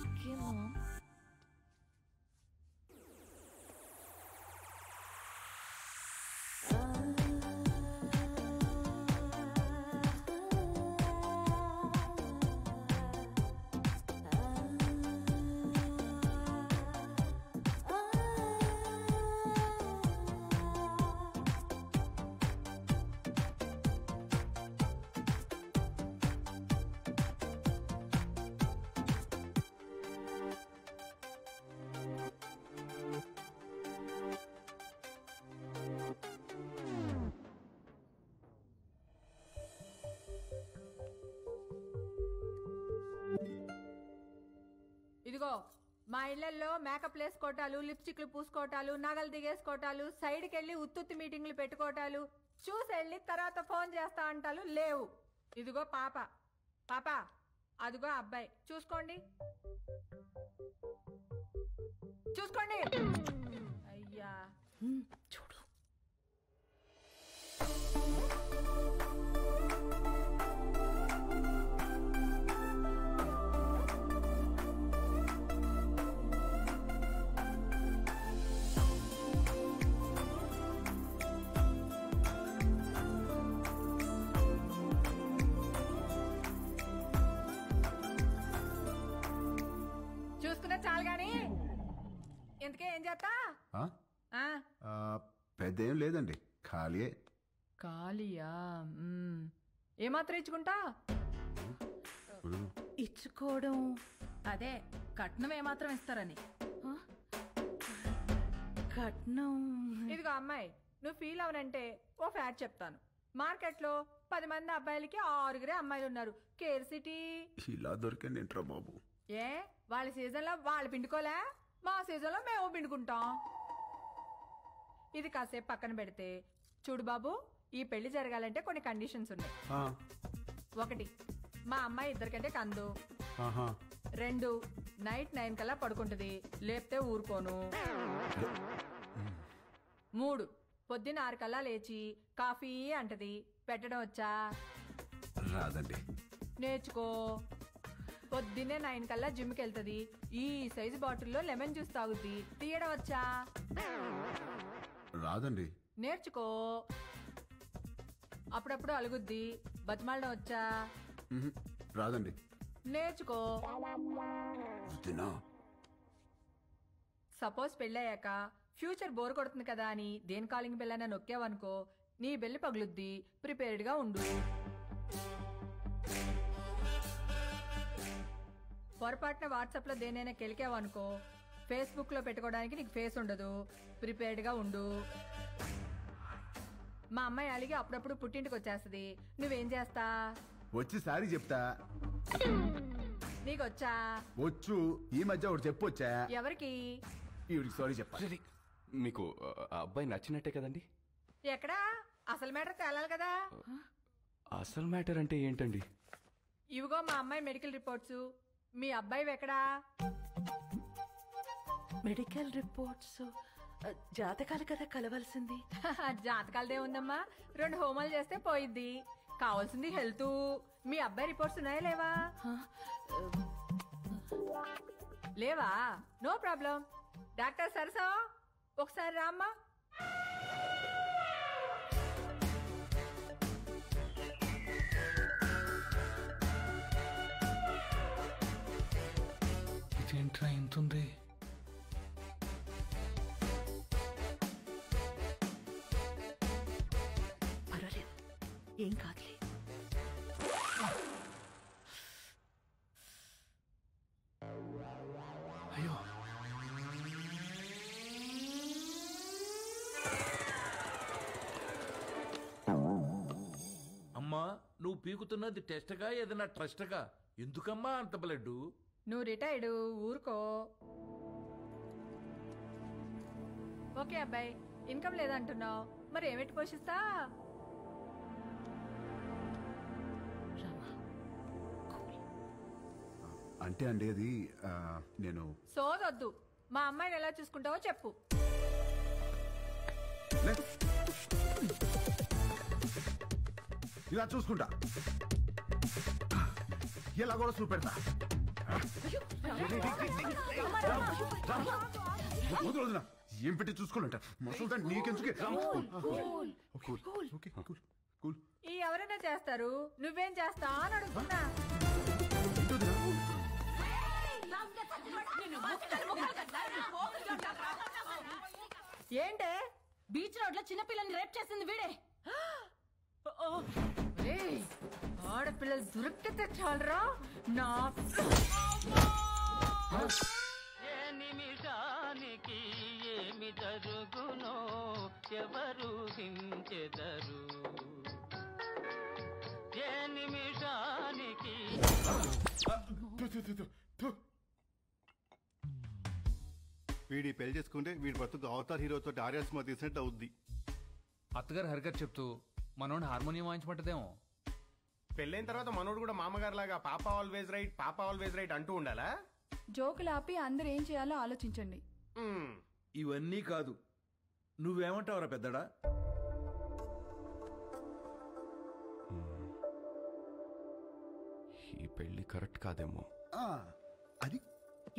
S13: Okay, mom.
S6: ఇదిగో మా ఇళ్లలో మేకప్ వేసుకోవటాలు, లిప్స్టిక్లు పూసుకోవటాలు, నగలు దిగేసుకోవటాలు, సైడ్కి వెళ్ళి ఉత్తుత్తి మీటింగ్లు పెట్టుకోవటాలు, చూసి వెళ్ళి తర్వాత ఫోన్ చేస్తా అంటాలు లేవు. ఇదిగో పాప, పాప అదిగో అబ్బాయి, చూసుకోండి చూసుకోండి. అయ్యా
S8: చూడు.
S6: చూసుకున్నా చాలు గాని ఇంతకే ఏం చేస్తా?
S9: పెద్ద ఏం లేదండి, ఖాళీయే.
S6: ఖాళీయా? ఏమాత్రం ఇచ్చుకుంటా?
S8: ఇచ్చుకోవడం
S6: అదే కట్నం ఏమాత్రం ఇస్తారని.
S8: కట్నం
S6: ఇదిగో అమ్మాయి, నువ్వు ఫీల్ అవనంటే ఓ ఫ్యాక్ట్ చెప్తాను. మార్కెట్లో 10 మంది అబ్బాయిలకి 6 అమ్మాయిలు ఉన్నారు. Care city.
S9: ఇలా దొరికింది ఏంట్రా బాబు?
S6: ఏ వాళ్ళ సీజన్లో వాళ్ళు పిండుకోలే, మా సీజన్లో మేము పిండుకుంటాం. ఇది కాసేపు పక్కన పెడితే చూడు బాబు, ఈ పెళ్లి జరగాలంటే కొన్ని కండిషన్స్ ఉన్నాయి. 1, మా అమ్మాయి 2 కంటే కందు. 2, నైట్ 9 కల్లా పడుకుంటుంది, లేపితే ఊరుకోను. 3, పొద్దున్న 6 కల్లా లేచి కాఫీ అంటది. పెట్టడం వచ్చా?
S9: రాదండి.
S6: నేర్చుకో. పొద్దున్నే 9 కల్లా జిమ్కి వెళ్తుంది. ఈ సైజు బాటిల్లో లెమన్ జ్యూస్ తాగుద్ది. తీయడం వచ్చా?
S9: రాదండి.
S6: నేర్చుకో. అప్పుడప్పుడు అలుగుద్ది. బతిమాలడం వచ్చా?
S9: రాదండి.
S6: నేర్చుకో. సపోజ్ పెళ్ళయ్యాక ఫ్యూచర్ బోర్ కొడుతుంది కదా అని దేని కాలింగ్ బెల్ అయినా నొక్కావనుకో, నీ బెల్లి పగులుద్ది. ప్రిపేర్డ్గా ఉండు. పొరపాటున వాట్సాప్లో దేనైనా కెలికావనుకో, ఫేస్బుక్లో పెట్టుకోవడానికి నీకు ఫేస్ ఉండదు. ప్రిపేర్డ్గా ఉండు. మా అమ్మాయి అలిగి అప్పుడప్పుడు పుట్టింటికి వచ్చేస్తుంది. నువ్వేం చేస్తా?
S9: వచ్చి సారీ చెప్తా.
S6: నీకొచ్చా?
S9: వచ్చు. ఈ మధ్య ఒకటి చెప్పొచ్చా?
S6: ఎవరికి?
S9: ఈవిడికి సారీ చెప్పాలి.
S12: మీకు ఆ అబ్బాయి నచ్చినట్టే కదండి?
S6: ఎక్కడా? అసలు మ్యాటర్ తేలాలి కదా.
S12: అసలు మ్యాటర్ అంటే ఏంటండి?
S6: ఇవిగో మా అమ్మాయి మెడికల్ రిపోర్ట్స్. మీ అబ్బాయి ఎక్కడా?
S8: మెడికల్ రిపోర్ట్స్ జాతకాలు కదా కలవాల్సింది.
S6: జాతకాలదే ఉందమ్మా, 2 హోమాలు చేస్తే పోయిద్ది. కావాల్సింది హెల్త్. మీ అబ్బాయి రిపోర్ట్స్ ఉన్నాయా లేవా? లేవా? No problem. డాక్టర్ సరసా ఒకసారి రామ్మా.
S16: ఇదేంట్రా ఇంతుంది?
S8: పర్వాలేదు, ఏం కాదులే.
S16: అయ్యో,
S7: అమ్మా నువ్వు పీకుతున్నది టెస్ట్గా ఏదైనా ట్రస్ట్గా? ఎందుకమ్మా అంత బ్లడ్?
S6: నువ్వు రిటైర్డ్, ఊరుకో. ఓకే అబ్బాయి, ఇన్కమ్ లేదంటున్నావు, మరి ఏమిటి పోషిస్తా?
S9: అంటే అండి అది నేను
S6: సోదొద్దు. మా అమ్మాయిని ఎలా చూసుకుంటావో చెప్పు.
S9: ఇలా చూసుకుంటా, ఇలా కూడా చూపెడతా. వదినా ఏం పెట్టి చూసుకోవాలంట మసలు నీకెందుకే.
S6: ఈ ఎవరైనా చేస్తారు, నువ్వేం చేస్తా అని అడుగుతున్నా. ఏంటే
S11: బీచ్ రోడ్ లో చిన్నపిల్లని రేప్ చేసింది వీడే.
S6: ఆడపిల్లలు దొరికితే చాలరా నా.
S3: ఏ నిమిషానికి ఏమి జరుగునో ఎవరు హించెదరు. ఏ నిమిషానికి
S2: వీడి పెళ్లి చేసుకుంటే వీడి బతుకు అవతార్ హీరోతో ఆర్యా సినిమా తీసినట్టు అవుద్ది.
S16: అత్తగారు హరిగారు చెప్తూ మనోడు హార్మోనియం వాయించమంటదేమో.
S4: పెళ్ళైన తర్వాత మనోడు కూడా మామగారు లాగా పాప ఆల్వేజ్ రైట్, పాప ఆల్వేజ్ రైట్ అంటూ ఉండాలా?
S11: జోకులు ఆపి అందరు ఏం చేయాలో ఆలోచించండి.
S7: ఇవన్నీ కాదు, నువ్వేమంటావురా పెద్దడా?
S12: ఈ పెళ్లి కరెక్ట్ కాదేమో.
S8: అది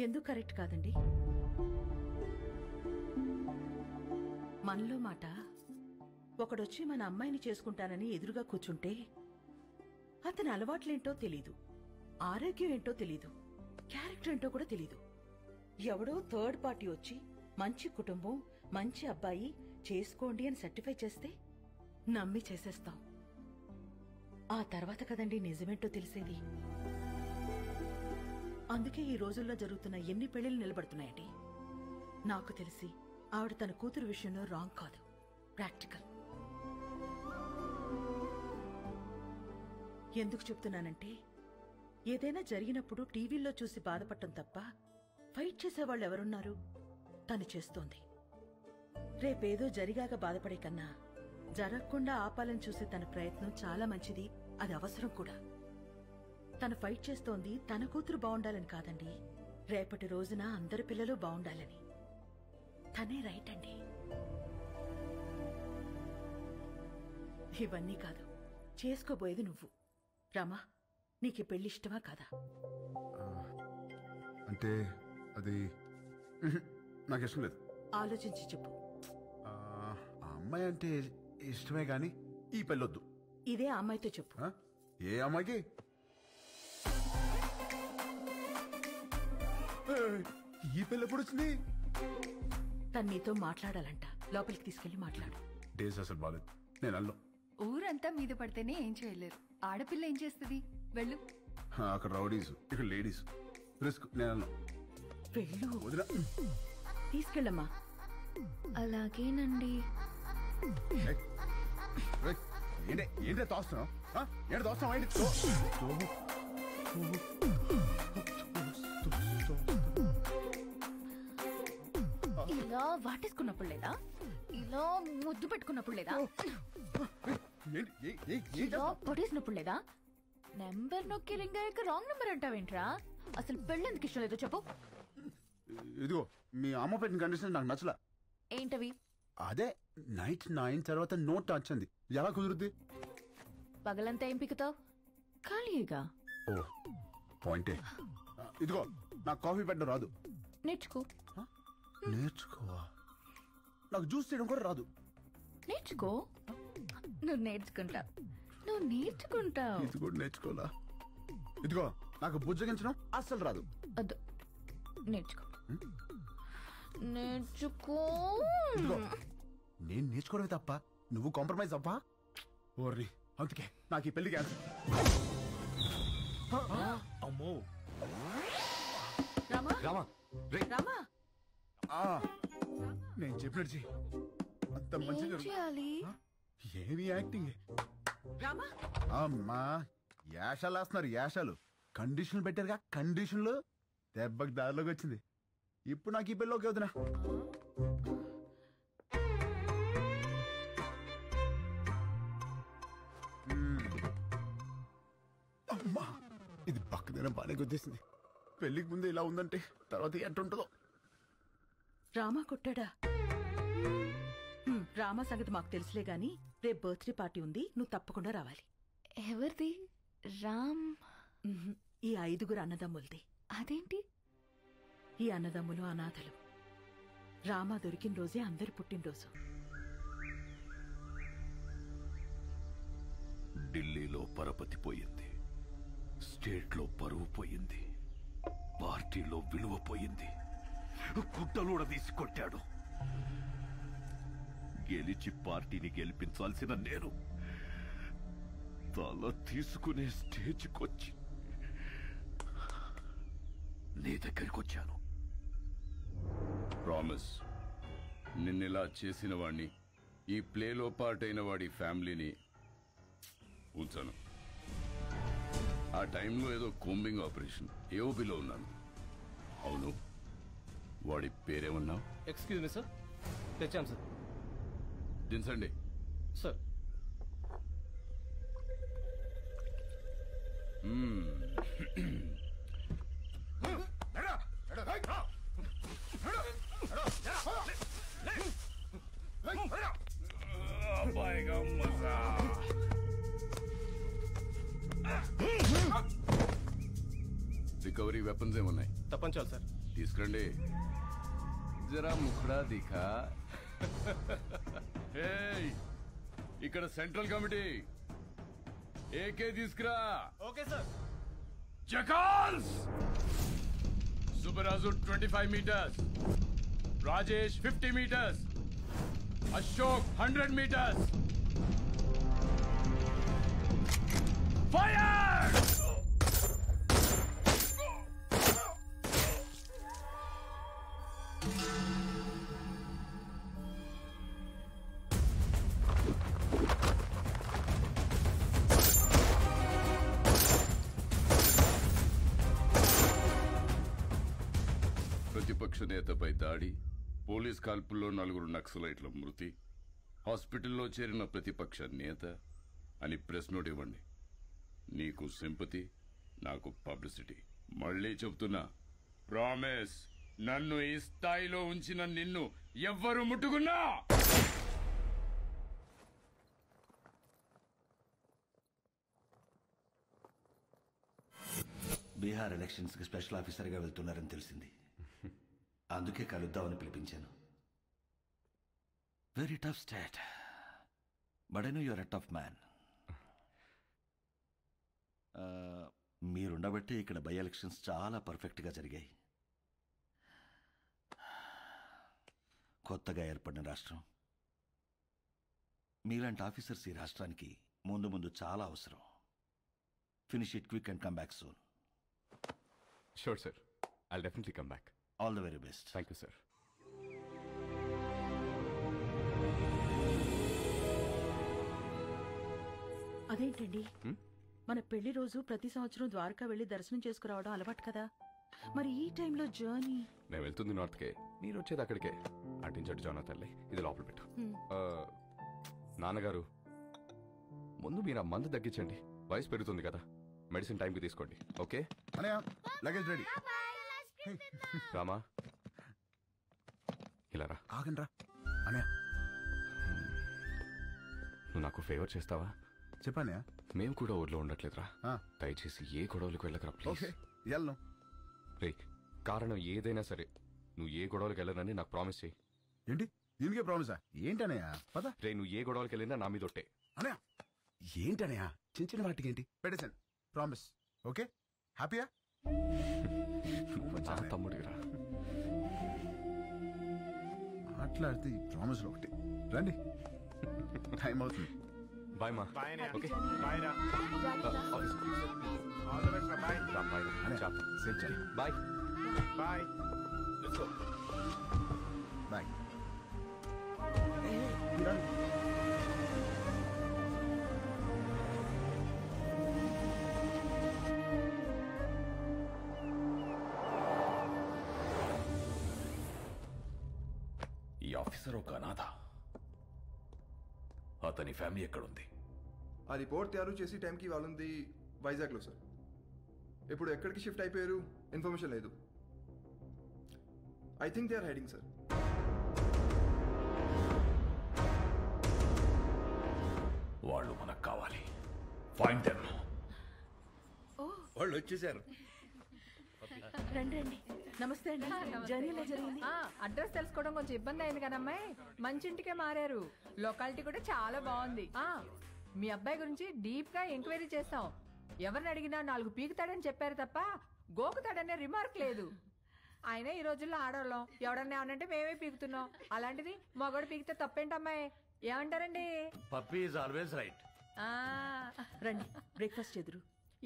S8: ఎందుకు కరెక్ట్ కాదండి? మనలో మాట ఒకడొచ్చి మన అమ్మాయిని చేసుకుంటానని ఎదురుగా కూర్చుంటే అతని అలవాట్లేంటో తెలీదు, ఆరోగ్యం ఏంటో తెలీదు, క్యారెక్టర్ ఏంటో కూడా తెలీదు. ఎవడో థర్డ్ పార్టీ వచ్చి మంచి కుటుంబం, మంచి అబ్బాయి చేసుకోండి అని సర్టిఫై చేస్తే నమ్మి చేసేస్తాం. ఆ తర్వాత కదండి నిజమేంటో తెలిసేది. అందుకే ఈ రోజుల్లో జరుగుతున్న ఎన్ని పెళ్లిళ్ళు నిలబడుతున్నాయండి. నాకు తెలిసి ఆవిడ తన కూతురు విషయంలో రాంగ్ కాదు, ప్రాక్టికల్. ఎందుకు చెప్తున్నానంటే ఏదైనా జరిగినప్పుడు టీవీల్లో చూసి బాధపడటం తప్ప ఫైట్ చేసేవాళ్ళు ఎవరున్నారు? తను చేస్తోంది. రేపేదో జరిగాక బాధపడే కన్నా జరగకుండా ఆపాలని చూసే తన ప్రయత్నం చాలా మంచిది, అది అవసరం కూడా. తను ఫైట్ చేస్తోంది తన కూతురు బాగుండాలని కాదండి, రేపటి రోజున అందరి పిల్లలు బాగుండాలని. తనే రైట్ అండి. ఇవన్నీ కాదు, చేసుకోబోయేది నువ్వు. రామా, నీకు పెళ్లి ఇష్టమా కాదా?
S9: అంటే అది నాకు ఇష్టం లేదు.
S8: ఆలోచించి చెప్పు.
S9: ఆ అమ్మాయి అంటే ఇష్టమే గాని ఈ పెళ్ళొద్దు.
S8: ఇదే అమ్మాయితో చెప్పు.
S9: ఏ అమ్మాయికి? ఈ పెళ్ళి ఎప్పుడు వచ్చింది?
S8: తను నీతో మాట్లాడాలంట, లోపలికి తీసుకెళ్లి మాట్లాడు.
S9: డేస్ అసలు బాలేదు, నేను అల్లం.
S10: ఊరంతా మీద పడితేనే ఏం చేయలేరు, ఆడపిల్ల ఏం చేస్తుంది? వెళ్ళు.
S9: అక్కడ రౌడీస్, ఇక్కడ లేడీస్, రిస్క్. నేను అల్లం.
S8: వెళ్ళు.
S9: వదిలా.
S8: తీసుకెళ్ళమ్మా.
S10: అలాగేనండి.
S9: ఏంటే తోస్తున్నావు? ఏంటి తోస్తున్నావు?
S13: ఇలా వాటేసుకున్నప్పుడు లేదా? ఇలా ముద్దు పెట్టుకున్నప్పుడు లేదా? ఇలా పొడేసినప్పుడు లేదా? నెంబర్ నొక్కి రింగ్ అయ్యాక రాంగ్ నెంబర్ అంటావేంట్రా? అసలు పెళ్ళెందుకు ఇష్టం లేదో చెప్పు.
S9: ఇదిగో మీ అమ్మ పెట్టిన కండిషన్ నాకు నచ్చలా.
S13: ఏంటవి?
S9: అదే నైట్ 9 తర్వాత నోట్ వచ్చింది, ఎలా కుదురుద్ది?
S13: పగలంతా ఏం పిక్కుతావు? ఖాళీగా.
S9: ఓ పాయింటే. ఇదిగో నాకు కాఫీ పెట్టడం రాదు.
S13: నేర్చుకో.
S9: నేర్చుకోవా? నాకు జ్యూస్ చేయడం కూడా రాదు.
S13: నేర్చుకో. నువ్వు నేర్చుకుంటావు, నువ్వు నేర్చుకుంటావు.
S9: ఇది కూడా నేర్చుకోవాలా? ఇదిగో నాకు బుజ్జగించడం అస్సలు రాదు.
S13: వద్దు, నేర్చుకో. నేర్చుకో.
S9: ఇదిగో నేను నేర్చుకోవడమే తప్ప నువ్వు కాంప్రమైజ్ అవ్వా? ఓర్రి, అందుకే నాకు ఈ పెళ్లి క్యాన్సిల్.
S7: అమ్మో
S8: రామా,
S20: రామా,
S8: రామా,
S9: నేను చెప్పినట్టు చెయ్యి. అంత మంచి
S13: చేయాలి.
S9: ఏమి యాక్టింగ్?
S8: రామా,
S9: అమ్మా యాషాలు వేస్తున్నారు, యాషాలు. కండిషన్లు పెట్టారుగా, కండిషన్లు. దెబ్బకి దారిలోకి వచ్చింది. ఇప్పుడు నాకు ఈ పెళ్ళి ఓకే వదినా. అమ్మా ఇది పక్కదైనా బాగానే గుద్దేసింది. పెళ్లికి ముందు ఇలా ఉందంటే తర్వాత ఎట్టుంటుందో.
S8: రామా కొట్టాడా? రామా సంగతి మాకు తెలుసులే గాని రేపు బర్త్డే పార్టీ ఉంది, నువ్వు తప్పకుండా రావాలి.
S13: ఎవరిది? రామ్?
S8: ఈ 5 అన్నదమ్ములది.
S13: అదేంటి?
S8: ఈ అన్నదమ్ములు అనాథలు. రామా దొరికిన రోజే అందరి పుట్టినరోజు.
S19: ఢిల్లీలో పరపతి పోయింది, స్టేట్లో పరువు పోయింది, పార్టీలో విలువ పోయింది. గుడ్డలూడ తీసి కొట్టాడు. గెలిచి పార్టీని గెలిపించాల్సిన నేను తల తీసుకునే స్టేజ్కొచ్చి నీ దగ్గరికి వచ్చాను.
S15: ప్రామిస్, నిన్నెలా చేసిన వాణ్ణి, ఈ ప్లేలో పార్ట్ అయిన వాడి ఫ్యామిలీని ఉంచాను. ఆ టైంలో ఏదో కోంబింగ్ ఆపరేషన్ ఏఓబిలో ఉన్నాను. అవును, వాడి పేరేమన్నావు?
S14: ఎక్స్క్యూజ్ మీ సార్, తెచ్చాను సార్.
S15: దించండి
S14: సార్.
S15: రికవరీ వెపన్స్ ఏమున్నాయి?
S14: తప్పంచాలి సార్.
S15: తీసుకురండి. జరా ముఖడా దిఖా. ఇక్కడ సెంట్రల్ కమిటీ ఏకే తీసుకురా.
S14: Okay sir.
S15: జకాల్స్. Subbaraju 25 meters, Rajesh 50 meters, Ashok 100 meters. Fire! ప్రతిపక్ష నేతపై దాడి, పోలీస్ కాల్పుల్లో 4 నక్సలైట్ల మృతి, హాస్పిటల్లో చేరిన ప్రతిపక్ష నేత అని ప్రెస్ నోట్ ఇవ్వండి. నీకు సింపతి, నాకు పబ్లిసిటీ. మళ్ళీ చెప్తున్నా, ప్రామిస్, నన్ను ఈ స్థాయిలో ఉంచిన నిన్ను ఎవ్వరు ముట్టుకున్నా
S1: బీహార్ ఎలక్షన్స్ కి స్పెషల్ ఆఫీసర్ గా వెళ్తున్నారని తెలిసింది. అందుకే కలుద్దామని పిలిపించాను. Very tough state, but I know your a tough man. మీరుండబట్టి ఇక్కడ బై ఎలక్షన్స్ చాలా పర్ఫెక్ట్గా జరిగాయి. కొత్తగా ఏర్పడిన రాష్ట్రం, మీలాంటి ఆఫీసర్స్ ఈ రాష్ట్రానికి ముందు ముందు చాలా అవసరం. Finish it quick and come back soon.
S12: Sure sir, I'll definitely come back.
S1: All the very best.
S12: Thank you sir.
S8: అదేంటండి, మన పెళ్లి రోజు ప్రతి సంవత్సరం ద్వారకా వెళ్లి దర్శనం చేసుకురావడం అలవాటు కదా, మరి ఈ టైంలో జర్నీ?
S12: నేను వెళ్తుంది నార్త్కే, మీరు వచ్చేది అక్కడికే. అటించట్టు జానా తల్లి, ఇది లోపల పెట్టు. నాన్నగారు, ముందు మీరు ఆ మందు తగ్గించండి, వయసు పెరుగుతుంది కదా. మెడిసిన్ టైంకి తీసుకోండి, ఓకే?
S9: Luggage ready.
S12: రామా, ఇలా రా.
S9: ఆగండి రా. అనయ్య,
S12: నువ్వు నాకు ఫేవర్ చేస్తావా?
S9: చెప్పానయ్య.
S12: మేము కూడా ఊర్లో ఉండట్లేదురా, దయచేసి ఏ గొడవలకు వెళ్ళకరా ప్లీజ్.
S9: వెళ్ళను
S12: రే, కారణం ఏదైనా సరే నువ్వు ఏ గొడవలకు వెళ్ళనని నాకు ప్రామిస్ చేయి.
S9: ఏంటి దీనికే ప్రామిసా? ఏంటనయ్య పద.
S12: రే, నువ్వు ఏ గొడవలకు వెళ్ళినా నా మీద ఒట్టే.
S9: అనయ్య ఏంటనయ్య, చిన్న చిన్న వాటికి ఏంటి? పెట్టేశాను, ప్రామిస్. ఓకే, హ్యాపీయా?
S12: నా తమ్ముడిరా.
S9: మాట్లాడితే ఈ ప్రామిస్లో ఒకటి. రండి, టైం అవుతుంది.
S12: బాయ్ మా. ఓకే
S4: బాయ్ రా. ఆల్ ది బెస్ట్ రా. బాయ్.
S12: బాయ్ రా.
S9: సేఫ్ చేయి.
S12: Bye.
S4: Bye. Let's go.
S9: Bye.
S19: ఈ ఆఫీసర్ ఒక అనాథ. అతని ఫ్యామిలీ ఎక్కడుంది?
S17: ఆ రిపోర్ట్ తయారు చేసి టైంకి వాళ్ళుంది వైజాగ్లో సార్.
S5: ఇప్పుడు ఎక్కడికి షిఫ్ట్ అయిపోయారు ఇన్ఫర్మేషన్ లేదు. I think they are hiding sir.
S19: వాళ్ళు మనకు కావాలి. Find them.
S7: వాళ్ళు వచ్చేసారు.
S8: రండి రండి. నమస్తే అండి. జర్నీ ఎలా జరిగింది?
S6: అడ్రస్ తెలుసుకోవడం కొంచెం ఇబ్బంది అయింది కదమ్మాయి. మంచి ఇంటికే మారారు. లొకాలిటీ కూడా చాలా బాగుంది. మీ అబ్బాయి గురించి డీప్ గా ఎంక్వైరీ చేస్తాం. ఎవరిని అడిగినా 4 పీకుతాడని చెప్పారు తప్ప గోకుతాడనే రిమార్క్ లేదు. ఆయన ఈ రోజుల్లో ఆడవాళ్ళం. ఎవడన్నా ఏమనంటే మేమే పీకుతున్నాం. అలాంటిది మగోడు పీకితే తప్పేంటమ్మాయి? ఏమంటారండి?
S19: Puppy is always right.
S8: రండి బ్రేక్ఫాస్ట్ ఎదురు.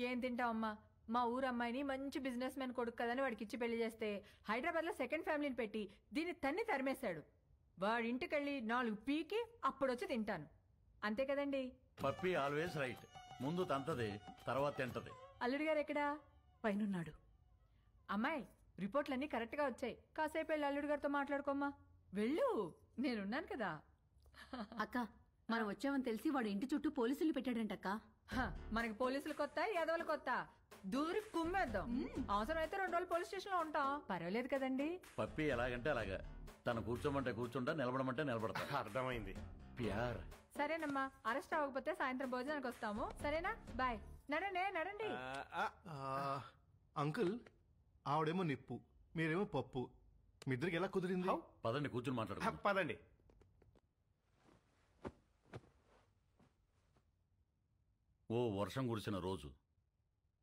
S6: ఏం తింటావమ్మా? మా ఊరు అమ్మాయిని మంచి బిజినెస్ మ్యాన్ కొడుకు కదని వాడికి ఇచ్చి పెళ్లి చేస్తే హైదరాబాద్ లో సెకండ్ ఫ్యామిలీని పెట్టి దీన్ని తన్ని తరిమేశాడు. వాడి ఇంటికెళ్ళి 4 పీకి అప్పుడొచ్చి తింటాను. అంతే కదండి?
S19: Puppy always right. ముందు తంతది, తర్వాత తింటది.
S6: అల్లుడు గారు ఎక్కడా?
S8: పైనున్నాడు.
S6: అమ్మాయి రిపోర్ట్లన్నీ కరెక్ట్ గా వచ్చాయి. కాసేపు వెళ్ళి అల్లుడు గారితో మాట్లాడుకోమ్మా. వెళ్ళు, నేనున్నాను కదా.
S17: అక్క, మనం వచ్చామని తెలిసి వాడు ఇంటి చుట్టూ పోలీసులు పెట్టాడంటక్క.
S6: మనకి పోలీసులు కొత్త, యాదవులు కొత్త. దూరి కుమ్మేద్దాం. అవసరమైతే 2 రోజులు పోలీస్ స్టేషన్ లో ఉంటాం. పర్వాలేదు కదండి?
S19: పప్పీ ఎలాగంటే అలాగా. తను కూర్చోమంటే కూర్చుంటా, నిలబడమంటే నిలబడతా.
S4: అర్థమైంది.
S19: ప్యార్.
S6: సరేనమ్మా, అరెస్ట్ అవ్వకపోతే సాయంత్రం భోజనానికి వస్తాము. సరేనా? బాయ్. నడండి.
S2: అంకుల్, ఆవిడేమో నిప్పు, మీరేమో పప్పు. మీ ఇద్దరికి ఎలా కుదిరింది?
S19: పదండి కూర్చుని మాట్లాడు.
S4: పదండి.
S19: ఓ వర్షం కురిసిన రోజు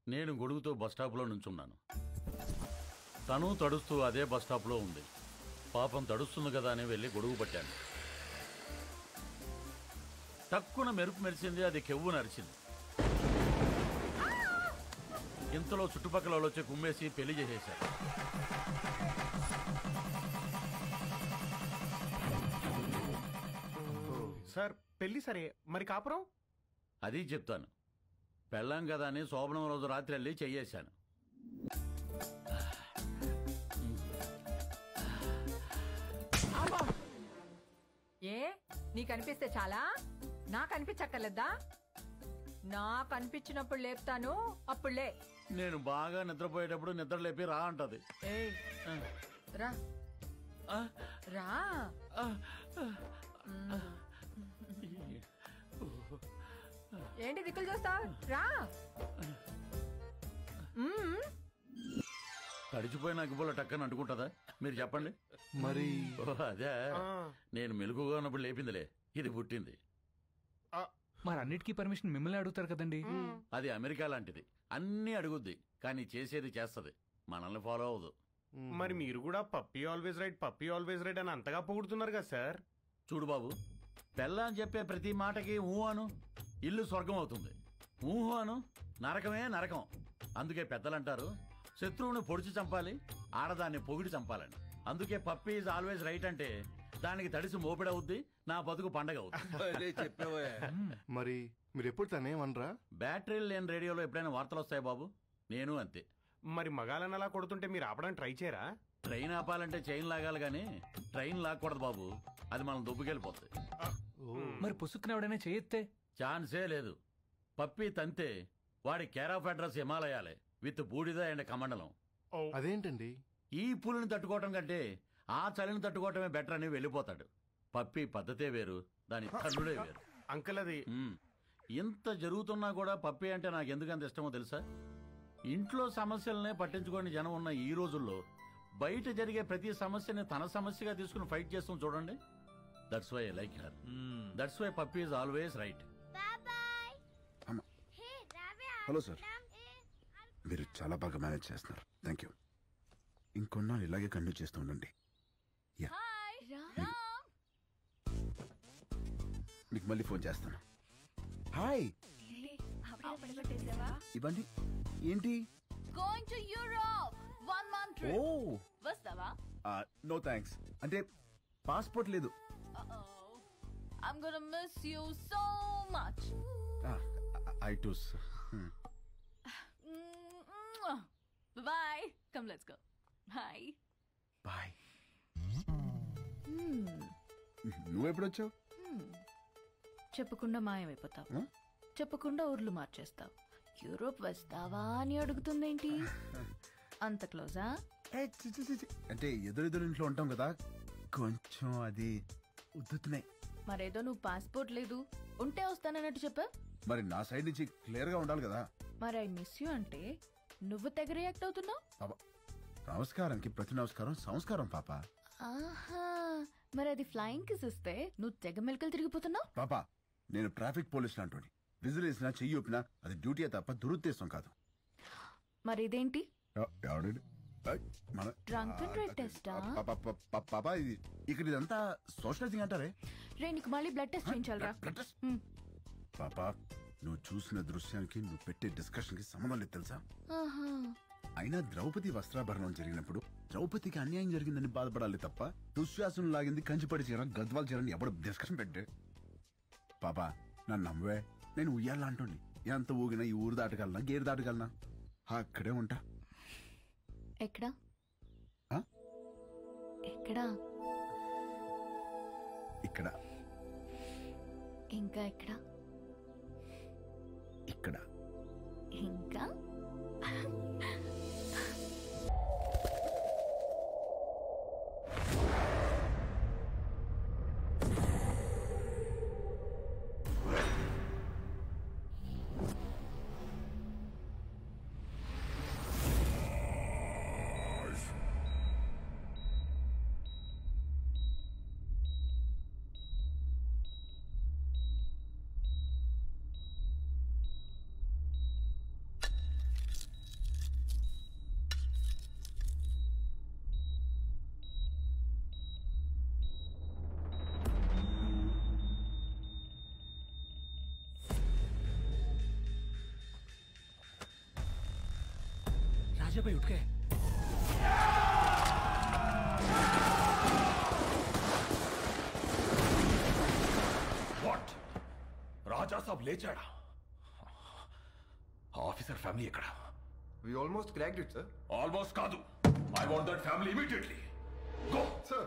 S19: నేను గొడుగుతో బస్టాప్లో నుంచున్నాను. తను తడుస్తూ అదే బస్టాప్లో ఉంది. పాపం తడుస్తుంది కదా అని వెళ్ళి గొడుగు పట్టాను. తక్కువ మెరుపు మెరిసింది. అది కెవ్వు నరిచింది. ఇంతలో చుట్టుపక్కల వాళ్ళు వచ్చి కుమ్మేసి పెళ్లి చేసేశారు.
S4: సార్ పెళ్లి సరే, మరి కాపురం?
S19: అది చెప్తాను. పెళ్ళాం కదా అని శోభనం రోజు రాత్రి వెళ్ళి చెయ్యేశాను.
S6: ఏ నీకు అనిపిస్తే చాలా? నాకు అనిపించక్కర్లేదా? నాకు అనిపించినప్పుడు లేపుతాను, అప్పుడులే.
S19: నేను బాగా నిద్రపోయేటప్పుడు నిద్ర లేపి రా అంటది.
S6: రా రా. ఏంటి దిక్కులు చూస్తావు? రా.
S19: తడిచిపోయిన అగ్గిపుల్ల టక్కని అంటుకుంటుందా? మీరు చెప్పండి.
S2: మరి
S19: అదే నేను మెలుగుగా ఉన్నప్పుడు లేపిందిలే. ఇది పుట్టింది.
S16: మరి అన్నిటికీ పర్మిషన్ మిమ్మల్ని అడుగుతారు కదండి.
S19: అది అమెరికా లాంటిది. అన్నీ అడుగుద్ది, కానీ చేసేది చేస్తది. మనల్ని ఫాలో అవ్వదు.
S4: మరి మీరు కూడా పప్పీ ఆల్వేస్ రైట్ అని అంతగా పొగుడుతున్నారు కదా సార్.
S19: చూడు బాబు, పెళ్ళాని చెప్పే ప్రతి మాటకి ఊ అను, ఇల్లు స్వర్గం అవుతుంది. ఊహు అను, నరకమే నరకం. అందుకే పెద్దలంటారు, శత్రువుని పొడిచి చంపాలి, ఆడదాన్ని పొగిడి చంపాలని. అందుకే పప్పీ ఈజ్ ఆల్వేస్ రైట్ అంటే దానికి తడిసి మోపిడవుద్ది, నా బతుకు పండగ అవుతుంది.
S2: మరి మీరు ఎప్పుడు తనేమనరా?
S19: బ్యాటరీలు లేని రేడియోలో ఎప్పుడైనా వార్తలు వస్తాయి బాబు. నేను అంతే.
S4: మరి మగాలని అలా కొడుతుంటే మీరు ఆపడానికి ట్రై చేయరా?
S19: ట్రైన్ ఆపాలంటే చైన్ లాగాలి గానీ ట్రైన్ లాక్కూడదు బాబు. అది మనం దుబ్బుకెళ్ళిపోతుంది.
S16: మరి పుసుక్కుని ఎవడైనా చేయెత్తే?
S19: ఛాన్సే లేదు. పప్పీ తంతే వాడి కేర్ ఆఫ్ అడ్రస్ హిమాలయాలే విత్ బూడిద అండ్ కమండలం.
S2: అదేంటండి?
S19: ఈ పులిని తట్టుకోవటం కంటే ఆ చలిని తట్టుకోవటమే బెటర్ అని వెళ్ళిపోతాడు. పప్పీ పద్ధతే వేరు, దాని తల్లుడే వేరు.
S4: అంకుల్ అది
S19: ఇంత జరుగుతున్నా కూడా పప్పీ అంటే నాకు ఎందుకంత ఇష్టమో తెలుసా? ఇంట్లో సమస్యలనే పట్టించుకోని జనం ఉన్న ఈ రోజుల్లో బయట జరిగే ప్రతి సమస్యని తన సమస్యగా తీసుకుని ఫైట్ చేస్తాం చూడండి. That's why I like her. That's why puppy is always right.
S9: Hello sir, మీరు చాలా బాగా మేనేజ్ చేస్తున్నారు. Thank you. ఇంకొన్నాళ్ళు ఇలాగే కంటిన్యూ చేస్తూ ఉండండి. మీకు మళ్ళీ ఫోన్ చేస్తాను. హాయ్. ఇవ్వండి. ఏంటి?
S13: Going to Europe 1 month trip. వస్తావా?
S9: No thanks. అంటే పాస్పోర్ట్ లేదు.
S13: I'm gonna miss you so much.
S9: I too.
S13: Bye. Come, let's go. Bye.
S9: Bye. నువ్వెప్పుడొచ్చావు?
S13: చెప్పకుండా మాయమైపోతావు, చెప్పకుండా ఊర్లు మార్చేస్తావు. యూరోప్ వస్తావా అని అడుగుతుందేంటి? అంత క్లోజా?
S9: అంటే ఎదురెదురు ఇంట్లో ఉంటాం కదా, కొంచెం అది ఉద్దుతున్నాయి.
S13: మరేదో నువ్వు పాస్పోర్ట్ లేదు, ఉంటే వస్తానన్నట్టు చెప్పా.
S9: మరి నా సైడ్ నుంచి క్లియర్ గా ఉండాలి కదా.
S13: మరి ఐ మిస్ యూ అంటే నువ్వు తెగ రియాక్ట్ అవుతున్నావు.
S9: పాప, నమస్కారానికి ప్రతి నమస్కారం సంస్కారం పాప.
S13: ఆహా, మరి అది ఫ్లయింగ్ కిస్ ఇస్తే నువ్వు తెగ మెలకలు తిరిగిపోతున్నావు.
S9: పాప, నేను ట్రాఫిక్ పోలీస్ లాంటి విజిల్ వేసినా చెయ్యి ఊపినా అది డ్యూటీ తప్ప దురుద్దేశం కాదు.
S13: మరి ఇదేంటి?
S9: డ్రంక్ అండ్ డ్రైవ్ టెస్టా? పాప, ఇది ఇక్కడ ఇదంతా సోషలైజింగ్ అంటారే.
S13: రే, నీకు మళ్ళీ బ్లడ్ టెస్ట్ చేయించాలరా?
S9: పాప, నువ్వు చూసిన దృశ్యానికి నువ్వు పెట్టే డిస్కషన్ కి సంబంధం లేదు తెలుసా? అయినా ద్రౌపది వస్త్రాభరణం జరిగినప్పుడు ద్రౌపదికి అన్యాయం జరిగిందని బాధపడాలి తప్ప దుశ్శాసనం లాగింది కంచిపడి చీర గద్వాల్ చీరని ఎవడు డిస్కషన్ పెట్టే. పాప, నన్ను నమ్మవే, నేను ఉయ్యాలా అంటుండి. ఎంత ఊగినా ఈ ఊరు దాటగలనా, గేరు దాటగలనా? అక్కడే ఉంటా.
S13: ఎక్కడా? ఎక్కడా?
S9: ఇక్కడ.
S13: ఇంకా ఎక్కడా?
S9: ఇక్కడ.
S13: ఇంకా?
S7: भाई उठ गए।
S18: What? రాజా సాబ్ లేచాడా? ఆఫీసర్ ఫ్యామిలీ ఎక్కడ?
S5: We almost cracked it, sir.
S18: Almost కాదు. I want that family immediately. Go,
S5: sir.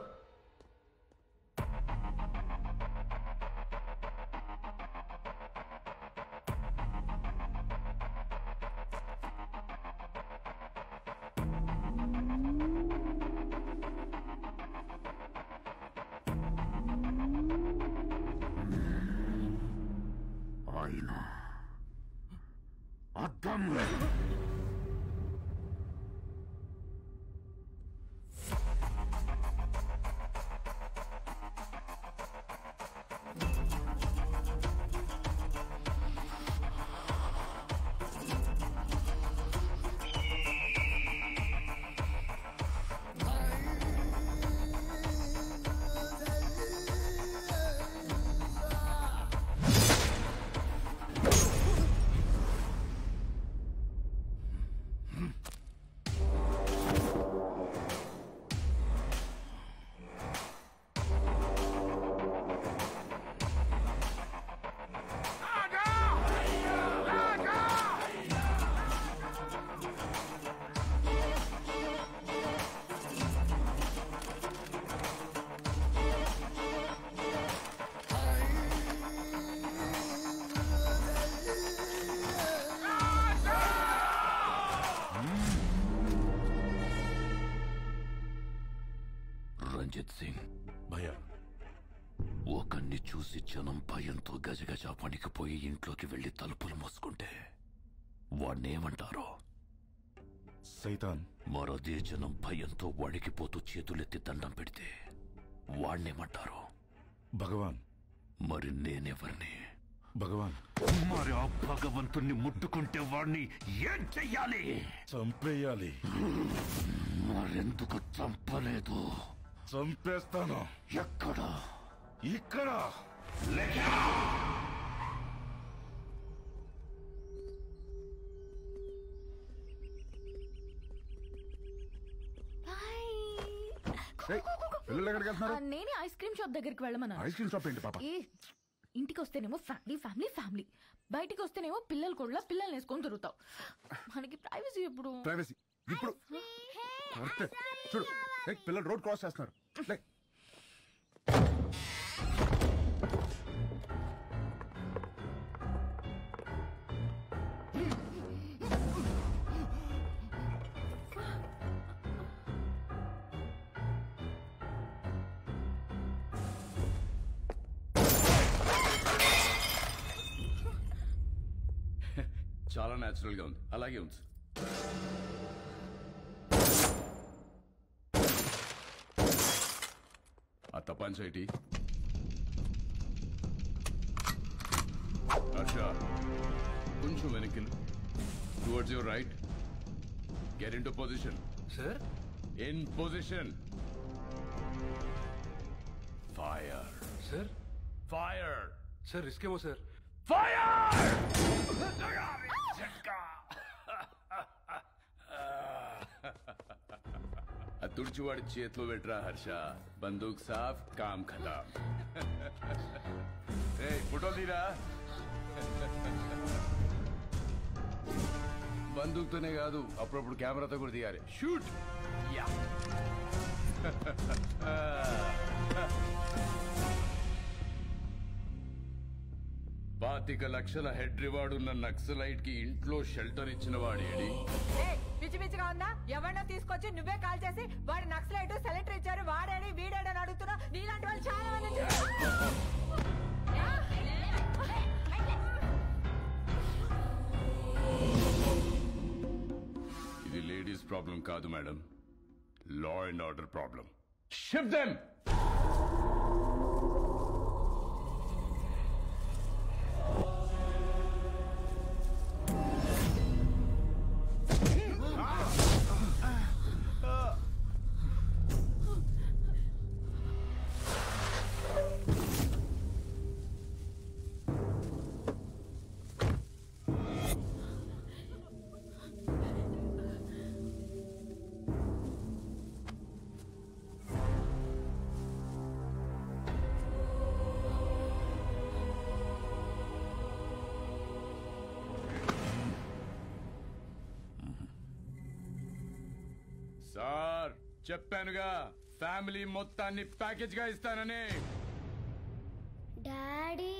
S19: Ranjit Singh
S18: భయ్యా,
S19: ఒకరిని చూసి జనం భయంతో గజగజ వణికిపోయి ఇంట్లోకి వెళ్లి తలుపులు మూసుకుంటే వాణ్ణేమంటారో?
S18: సైతాన్.
S19: మరదే జనం భయంతో వణికిపోతూ చేతులెత్తి దండం పెడితే వాణ్ణేమంటారో?
S18: భగవాన్.
S19: మరి నేనెవరిని?
S18: భగవాన్.
S19: మరి ఆ భగవంతుణ్ణి ముట్టుకుంటే వాణ్ణి ఏం చెయ్యాలి?
S18: చంపేయాలి.
S19: మరెందుకు చంపలేదు?
S18: చంపేస్తాను.
S19: ఎక్కడ?
S18: ఇక్కడ.
S9: పిల్లలు ఎక్కడికి వెళ్తున్నారు?
S13: నేనే ఐస్ క్రీమ్ షాప్ దగ్గరికి వెళ్ళమన్నాను.
S9: ఐస్ క్రీమ్ షాప్ ఏంటి పాప?
S13: ఇంటికి వస్తేనేమో ఫ్యామిలీ ఫ్యామిలీ ఫ్యామిలీ, బయటికి వస్తేనేమో పిల్లలు కూడా పిల్లల్ని వేసుకొని తిరుగుతావు. మనకి ప్రైవసీ ఎప్పుడు?
S9: ప్రైవసీ ఇప్పుడు చూడు, పిల్లలు రోడ్ క్రాస్ చేస్తున్నారు.
S15: న్యాచురల్ గా ఉంది, అలాగే ఉంచు. ఆ తపాంచేటి హర్ష, కొంచెం వెనక్కి towards your right. Get in to position.
S16: Sir
S15: in position. Fire.
S16: Sir
S15: fire.
S16: Sir risk ఏమో సార్.
S15: ఫైర్. ఆ తుడిచివాడి చేతిలో పెట్టరా హర్ష. బందూక్ సాఫ్, కామ్ ఖతాం. ఫోటో తీరా. బందూక్తోనే కాదు, అప్పుడప్పుడు కెమెరాతో కూడా తీయాలి. షూట్. యా. 25 లక్షల హెడ్ రివార్డ్ ఉన్న నక్సలైట్ కి ఇంట్లో షెల్టర్ ఇచ్చిన వాడేడి?
S6: పిచ్చి పిచ్చిగా ఉందా? ఎవరినో తీసుకొచ్చి నువ్వే కాల్ చేసి వాడు నక్సలైట్ సెలెక్టర్ ఇచ్చారు వాడేడి వీడేడని అడుగుతున్నా. నీలాంటి వాళ్ళు చాలా మంది.
S15: ఇది లేడీస్ ప్రాబ్లం కాదు madam, law and order problem. Shift them. Sir చెప్పానుగా, ఫ్యామిలీ మొత్తాన్ని ప్యాకేజ్ గా ఇస్తానని.
S21: డాడీ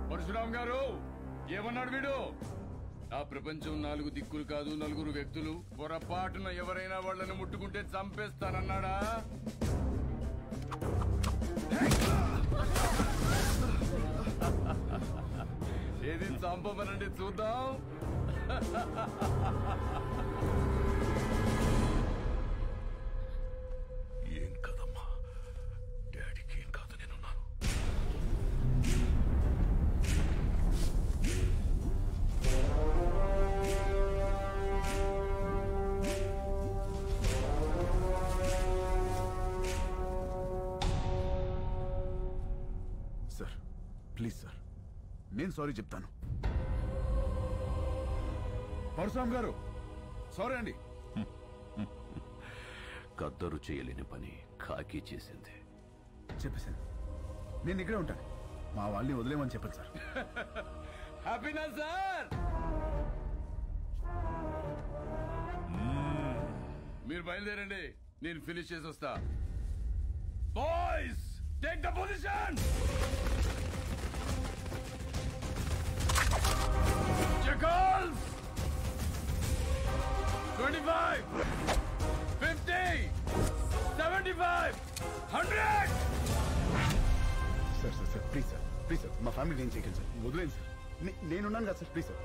S15: పరశురామ్ గారు ఏమన్నాడు వీడు? ఆ ప్రపంచం 4 దిక్కులు కాదు, 4 వ్యక్తులు. పొరపాటున ఎవరైనా వాళ్ళని ముట్టుకుంటే చంపేస్తానన్నాడా? ఏది చంపమనండి చూద్దాం.
S18: ఏం కదమ్మా, డాడీకి ఏం కాదు, నేనున్నాను.
S9: సార్ ప్లీజ్ సార్, నేను సారీ చెప్తాను.
S7: పరశురామ్ గారు సారీ అండి.
S19: కద్దరు చేయలేని పని కాకి చేసింది.
S9: చెప్పేశాను, నేను ఇక్కడే ఉంటాను. మా వాళ్ళని వదిలేమని చెప్పండి సార్.
S15: హ్యాపీనా సార్? మీరు బయలుదేరండి, నేను ఫినిష్ చేసి వస్తా. Boys take the position. Jackals! 25, 50, 75, 100!
S9: Sir sir sir please sir, please sir, మా ఫ్యామిలీ ఏం చేయకండి సార్, వదిలేండి సార్. నేనున్నాను కదా sir, please sir.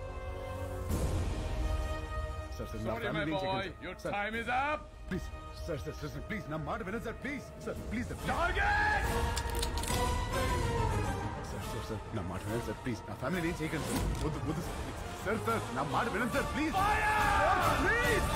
S9: Sir sir
S18: Sorry, my boy. Your time is up.
S9: Please sir sir sir sir please నా మాట వినండి sir please sir please sir sir sir sir నా మాట వినండి సార్ ప్లీజ్ నా ఫ్యామిలీ ఏం చేయకండి సార్ వద్దు వద్దు సార్ సార్ నా మాట వినండి సార్ ప్లీజ్ ప్లీజ్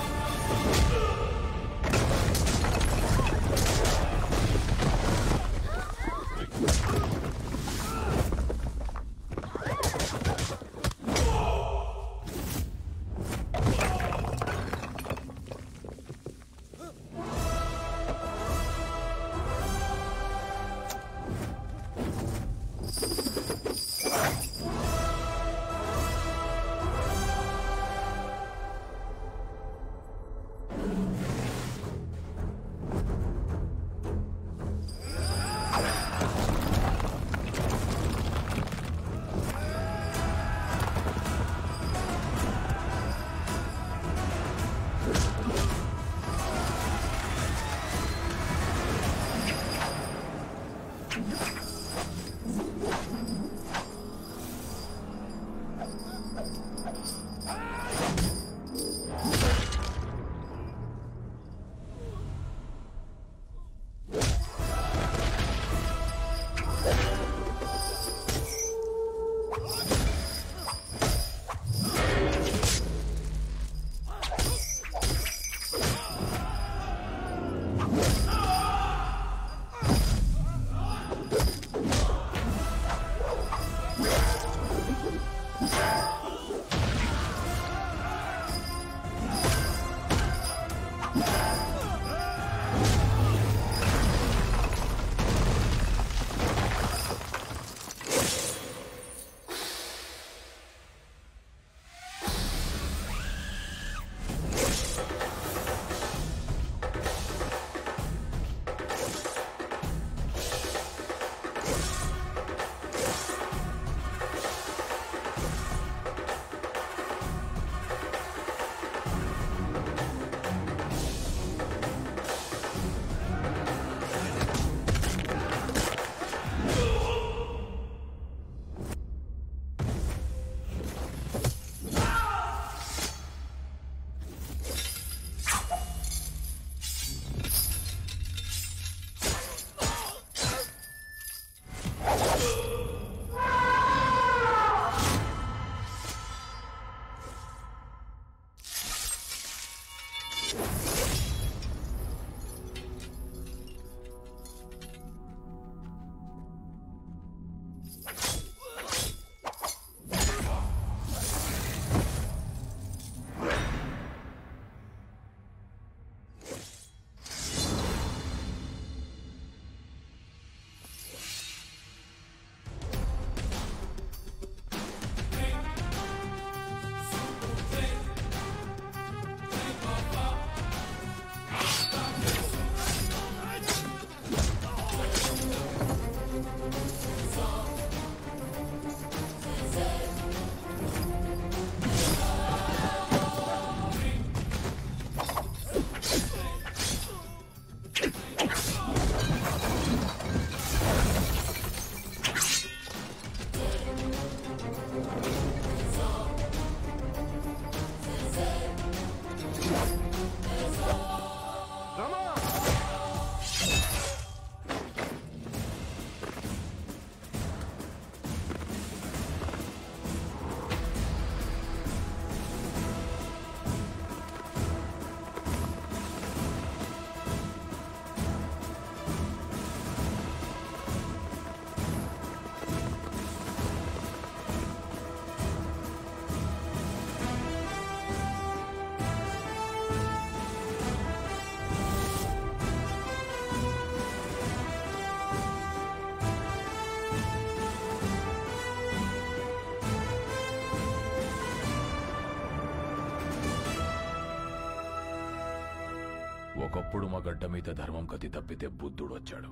S19: ఒకప్పుడు మా గడ్డ మీద ధర్మం కతి తప్పితే బుద్ధుడు వచ్చాడు.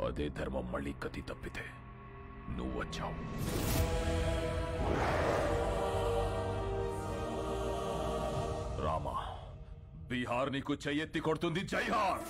S19: అదే ధర్మం మళ్ళీ కతి తప్పితే నువ్వు వచ్చావు. రామా, బీహార్ నీకు చెయ్యెత్తి కొడుతుంది. జైహార్.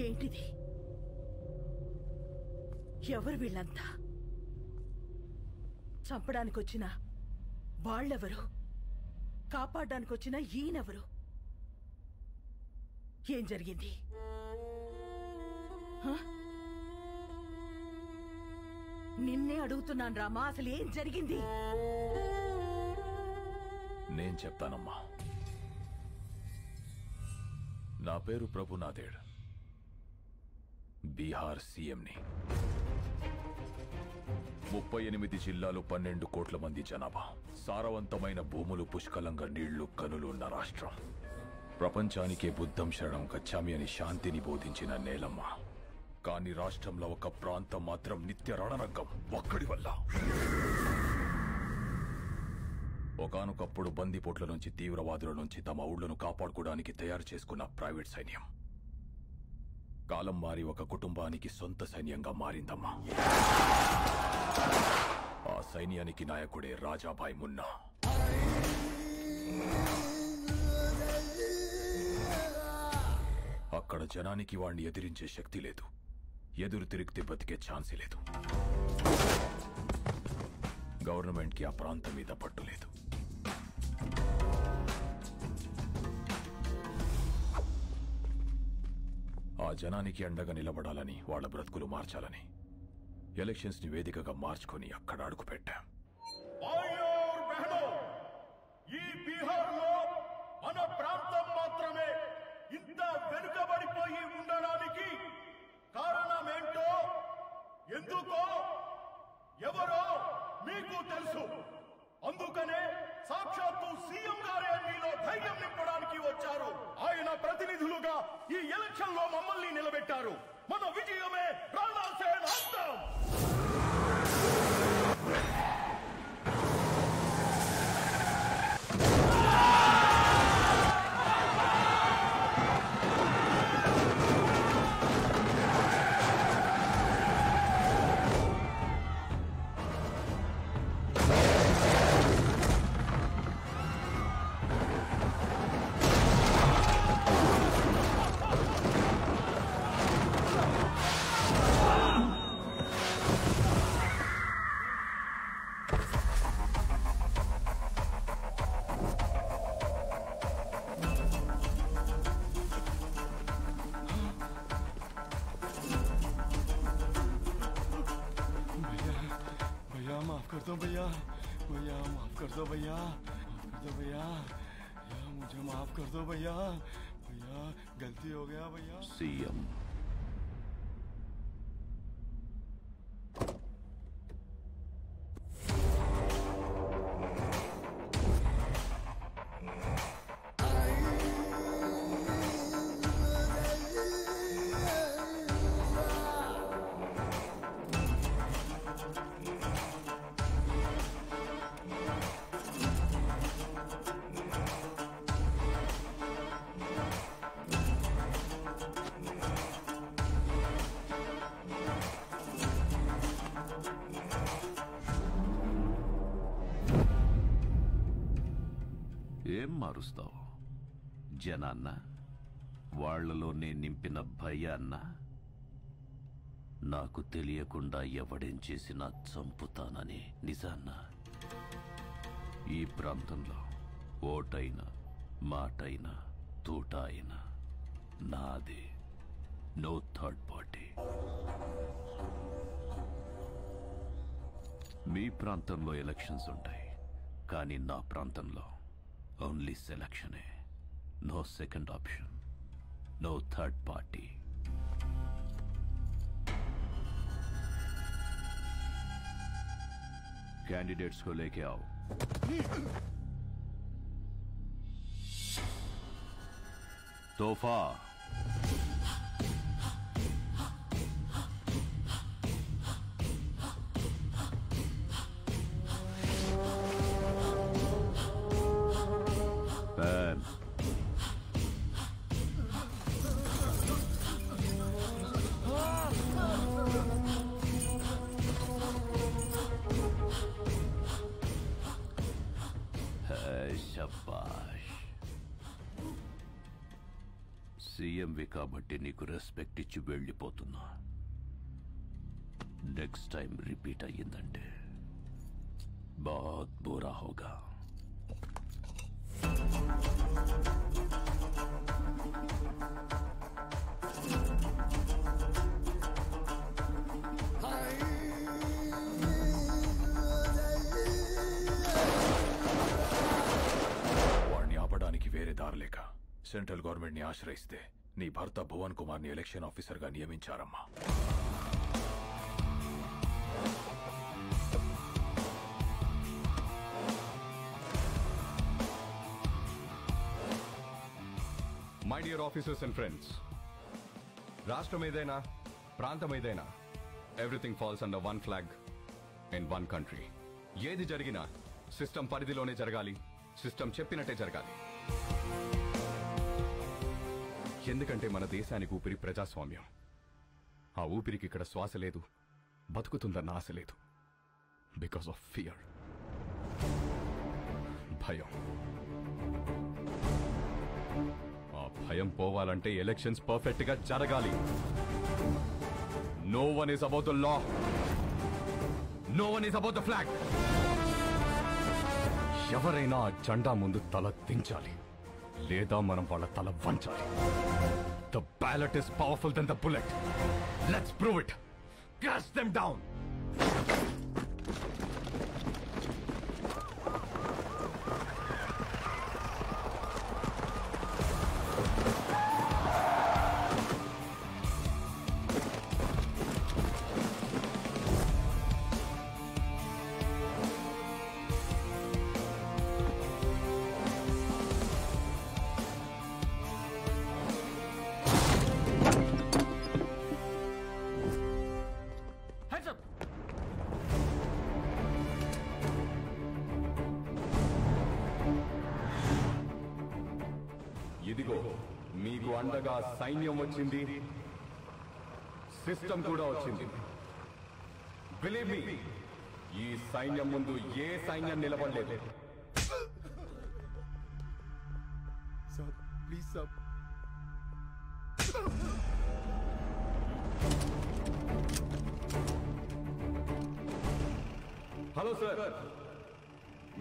S8: ఏంటిది? ఎవరు వీళ్ళంతా? చంపడానికొచ్చిన వాళ్ళెవరు? కాపాడడానికొచ్చిన ఈయనెవరు? ఏం జరిగింది? నిన్నే అడుగుతున్నాను రామా, అసలు ఏం జరిగింది?
S18: నేను చెప్తానమ్మా. నా పేరు ప్రభునాథేడ్, బీహార్ సీఎంని. 38 జిల్లాలు, 12 కోట్ల మంది జనాభా, సారవంతమైన భూములు, పుష్కలంగా నీళ్లు, కనులు ఉన్న రాష్ట్రం. ప్రపంచానికే బుద్ధం శరణం గచ్చామి అని శాంతిని బోధించిన నేలమ్మ. కానీ రాష్ట్రంలో ఒక ప్రాంతం మాత్రం నిత్య రణరంగం ఒక్కడి వల్ల. ఒకానొకప్పుడు బందిపోట్ల నుంచి, తీవ్రవాదుల నుంచి తమ ఊళ్లను కాపాడుకోవడానికి తయారు చేసుకున్న ప్రైవేట్ సైన్యం కాలం మారి ఒక కుటుంబానికి సొంత సైన్యంగా మారిందమ్మా. ఆ సైన్యానికి నాయకుడే రాజాభాయ్ మున్నా. అక్కడ జనానికి వాణ్ణి ఎదిరించే శక్తి లేదు. ఎదురు తిరిగితే బతికే ఛాన్సే లేదు. గవర్నమెంట్కి ఆ ప్రాంతం మీద పట్టు లేదు. ఆ జనానికి అండగా నిలబడాలని, వాళ్ళ బ్రతుకులు మార్చాలని ఎలక్షన్స్ ని వేదికగా మార్చుకొని అక్కడ అడుగు పెట్టాం.
S21: ఈ బీహార్లో మన ప్రాంతం మాత్రమే ఇంత వెనుకబడిపోయి ఉండడానికి కారణమేంటో, ఎందుకో, ఎవరో మీకు తెలుసు. అందుకనే సాక్షాత్తు సీఎం గారే మీలో ధైర్యం నింపడానికి వచ్చారు. ఆయన ప్రతినిధులుగా ఈ ఎలక్షన్ లో మమ్మల్ని నిలబెట్టారు. మన విజయమే రాణాసేన అంతం. भैया भैया माफ कर दो भैया, माफ कर दो भैया, मुझे माफ कर दो भैया, भैया गलती हो गया भैया.
S19: सीएम ఏం మారుస్తావు? జనాన్న, వాళ్లలోనే నింపిన భయాన్న? నాకు తెలియకుండా ఎవడేం చేసినా చంపుతానని నిజాన్న? ఈ ప్రాంతంలో ఓటైనా, మాటైనా, తూట అయినా నాదే. No third party. మీ ప్రాంతంలో ఎలక్షన్స్ ఉంటాయి, కానీ నా ప్రాంతంలో ఓన్లీ సెలక్షనే. No second option, no third party. Candidates को लेके आओ. तोहफा पैन शाबाश. సీఎంవి కాబట్టి నీకు రెస్పెక్ట్ ఇచ్చి వెళ్ళిపోతున్నా. నెక్స్ట్ టైం రిపీట్ అయ్యిందంటే బాత్ బురా హోగా.
S18: వాడిని ఆపడానికి వేరే దారిలేక సెంట్రల్ గవర్నమెంట్ ని ఆశ్రయిస్తే నీ భర్త భువన్ కుమార్ ని ఎలక్షన్ ఆఫీసర్ గా నియమించారమ్మా.
S12: My dear officers and friends, రాష్ట్రం ఏదైనా ప్రాంతం ఏదైనా everything falls under one flag in one country. ఏది జరిగినా సిస్టమ్ పరిధిలోనే జరగాలి, సిస్టమ్ చెప్పినట్టే జరగాలి. ఎందుకంటే మన దేశానికి ఊపిరి ప్రజాస్వామ్యం. ఆ ఊపిరికి ఇక్కడ శ్వాస లేదు, బతుకుతుందన్న ఆశ లేదు. బికాస్ ఆఫ్ ఫియర్, భయం. ఆ భయం పోవాలంటే ఎలక్షన్స్ పర్ఫెక్ట్ గా జరగాలి. No one is about the law, no one is about the flag. ఎవరైనా ఆ జెండా ముందు తల దించాలి, లేదా మనం వాళ్ళ తల వంచాలి. The ballot is powerful than the bullet. Let's prove it. Cast them down. ఇదిగో మీకు అండగా సైన్యం వచ్చింది, సిస్టమ్ కూడా వచ్చింది. బిలీవ్ మీ, ఈ సైన్యం ముందు ఏ సైన్యం నిలబడలేదు.
S21: Sir please sir.
S12: Hello sir,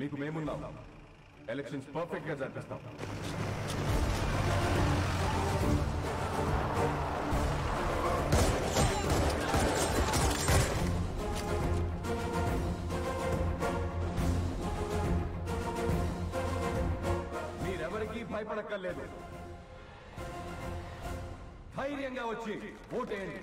S12: మీకు మేమున్నాం. ఎలక్షన్స్ పర్ఫెక్ట్ గా జరిపిస్తాం. మీరెవరికీ భయపడక్కర్లేదు. ధైర్యంగా వచ్చి ఓటేయండి.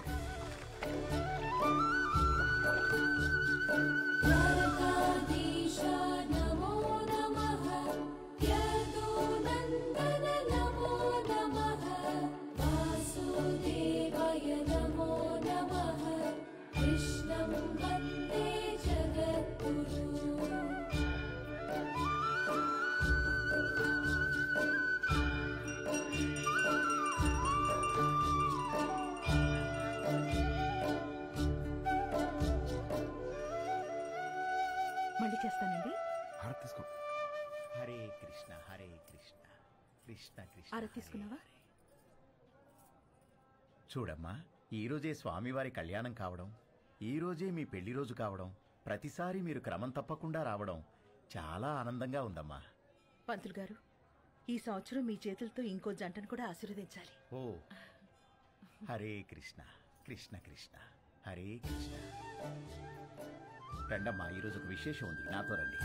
S8: మళ్ళీ చేస్తానండి.
S21: తీసుకో.
S3: హరే కృష్ణ హరే కృష్ణ కృష్ణ కృష్ణ.
S8: అర తీసుకున్నావా?
S3: చూడమ్మా, ఈరోజే స్వామివారి కళ్యాణం కావడం, ఈరోజే మీ పెళ్లి రోజు కావడం, ప్రతిసారి మీరు క్రమం తప్పకుండా రావడం చాలా ఆనందంగా ఉందమ్మా.
S8: పంతులు గారు, ఈ సంవత్సరం మీ చేతులతో ఇంకో జంటను కూడా ఆశీర్వదించాలి.
S3: ఓ హరే కృష్ణ కృష్ణ కృష్ణ హరే కృష్ణ. రండమ్మా, ఈరోజు ఒక విశేషం ఉంది, నాతో రండి.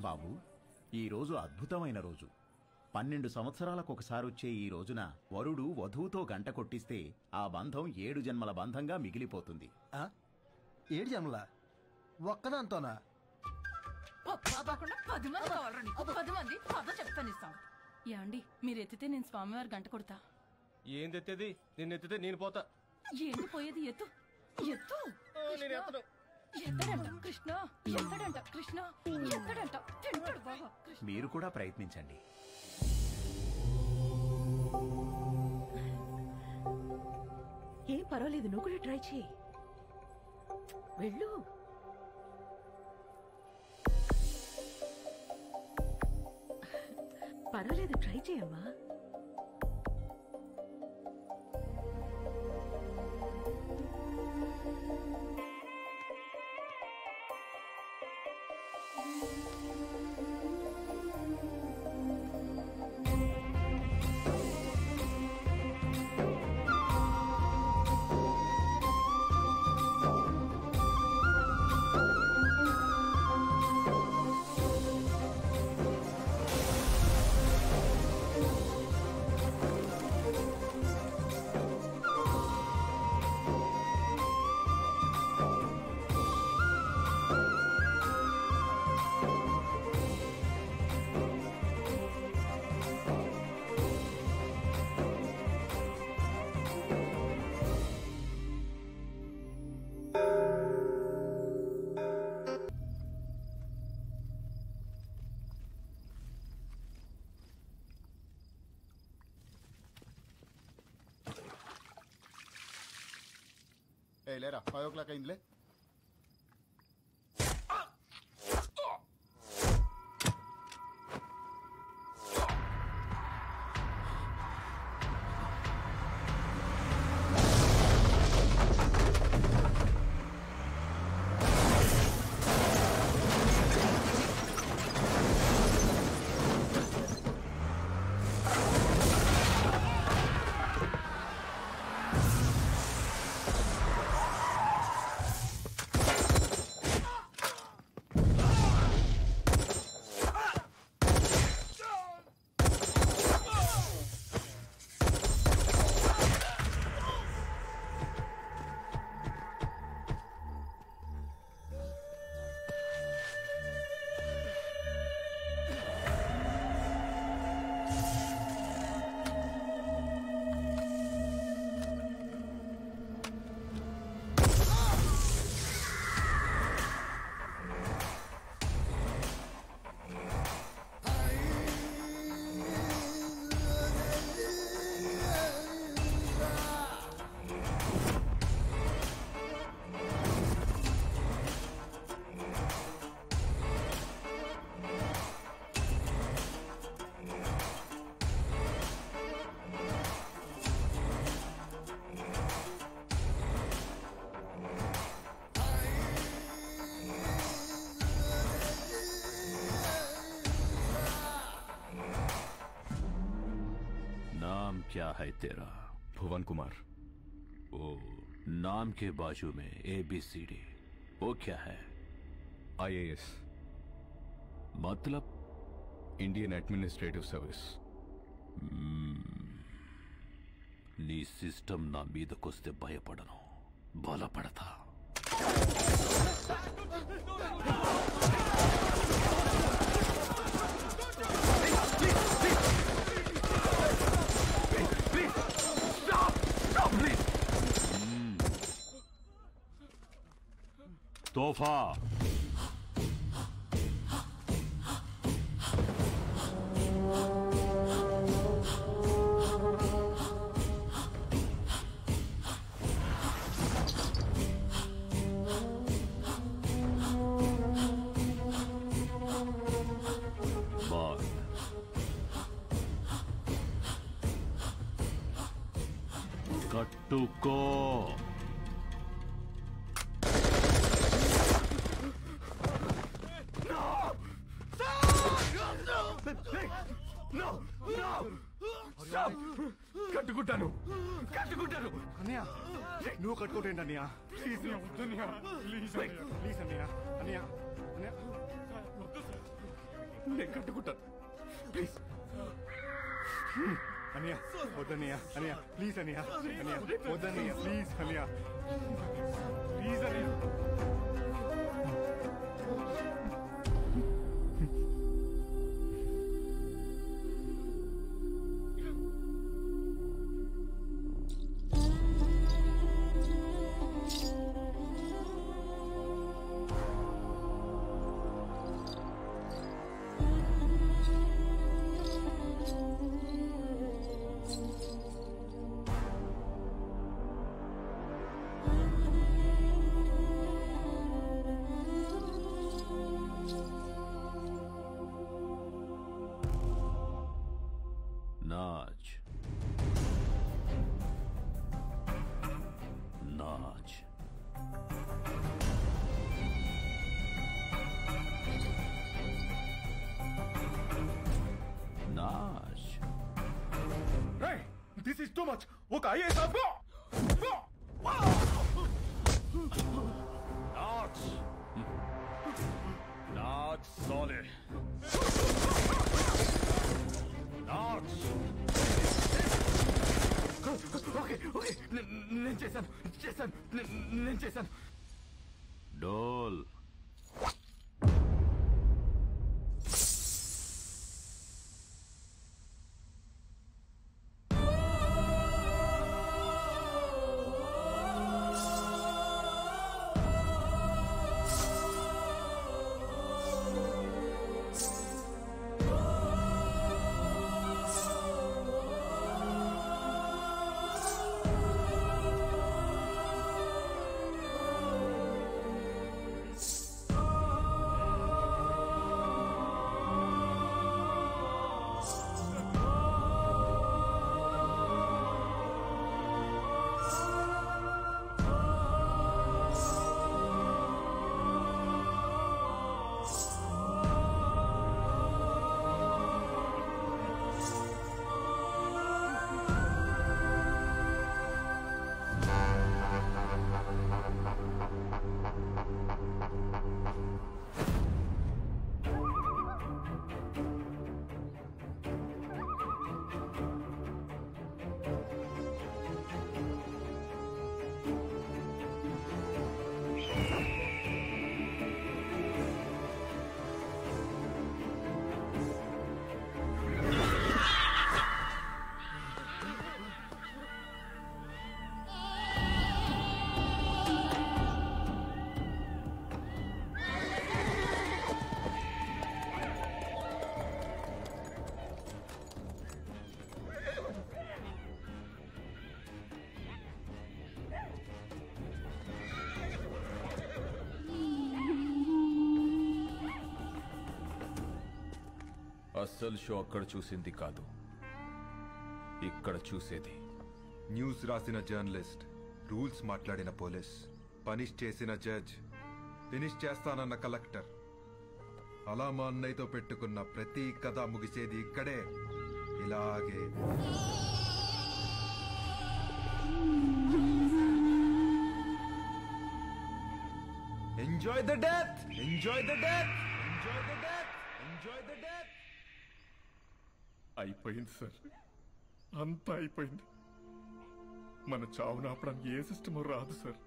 S3: బాబు, ఈ రోజు అద్భుతమైన రోజు. 12 సంవత్సరాలకు ఒకసారి వచ్చే ఈ రోజున వరుడు వధువుతో గంట కొట్టిస్తే ఆ బంధం 7 జన్మల బంధంగా మిగిలిపోతుంది.
S21: 7 జన్మల ఒక్కదాంతోనా?
S22: 10 మంది కావాలరా నీకు? 10 మంది పద చెప్తానిస్తాం.
S23: యాండి మీరు ఎత్తితే నేను స్వామివారి గంట కొడతా.
S14: ఏంది ఎత్తేది? నిన్ను ఎత్తితే నేను పోతా.
S23: ఏంటి పోయేది? ఎత్తు ఎత్తు.
S14: నేను ఎత్తను.
S23: ఎత్తడంట కృష్ణ, ఎత్తడంట కృష్ణ, ఎత్తడంట తింటాడు బాగా.
S3: మీరు కూడా ప్రయత్నించండి.
S8: ఏం పర్వాలేదు, నువ్వు కూడా ట్రై చేయి. వెళ్ళు. పర్వాలేదు, ట్రై చేయమ్మా.
S9: లేరా 5 o'clock అయిందిలే.
S19: क्या है तेरा?
S12: भुवन कुमार।
S19: ओ, नाम के बाजू में ABCD, वो क्या है?
S12: IAS
S19: मतलब?
S12: Indian administrative service.
S19: నీ సిస్టమ్ నా మీదకొస్తే భయపడను, బలపడతా. तोहफा कट्टुको
S21: కట్టుకుంటాను కట్టుకుంటాను
S2: అన్నయ్య నువ్వు కట్టుకోటేంటి అన్నయ్య ప్లీజ్ ప్లీజ్ ప్లీజ్ అన్నయ్య అన్నయ్య అన్నయ్య
S21: నేను కట్టుకుంటాను ప్లీజ్
S2: అన్నయ్య వద్దన్నయ్య అన్నయ్య ప్లీజ్ అన్నయ్య అన్నయ్య వద్దన్నయ్య ప్లీజ్ అన్నయ్య ప్లీజ్ అన్నయ్య
S21: టూ మచ్. ఒక IAS
S18: not solid.
S21: Okay okay నేను చేశాను.
S19: డోల్.
S18: అస్సలు షో అక్కడ చూసింది కాదు, ఇక్కడ చూసేది.
S5: న్యూస్ రాసిన జర్నలిస్ట్, రూల్స్ మాట్లాడిన పోలీస్, పనిష్ చేసిన జడ్జ్, ఫినిష్ చేస్తానన్న కలెక్టర్, అలా మా అన్నయ్యతో పెట్టుకున్న ప్రతి కథ ముగిసేది ఇక్కడే, ఇలాగే. Enjoy the death, enjoy the death, enjoy the death, enjoy the death.
S2: అయిపోయింది సార్, అంతా అయిపోయింది. మన చావును ఆపడానికి ఏ సిస్టమ్ రాదు సార్.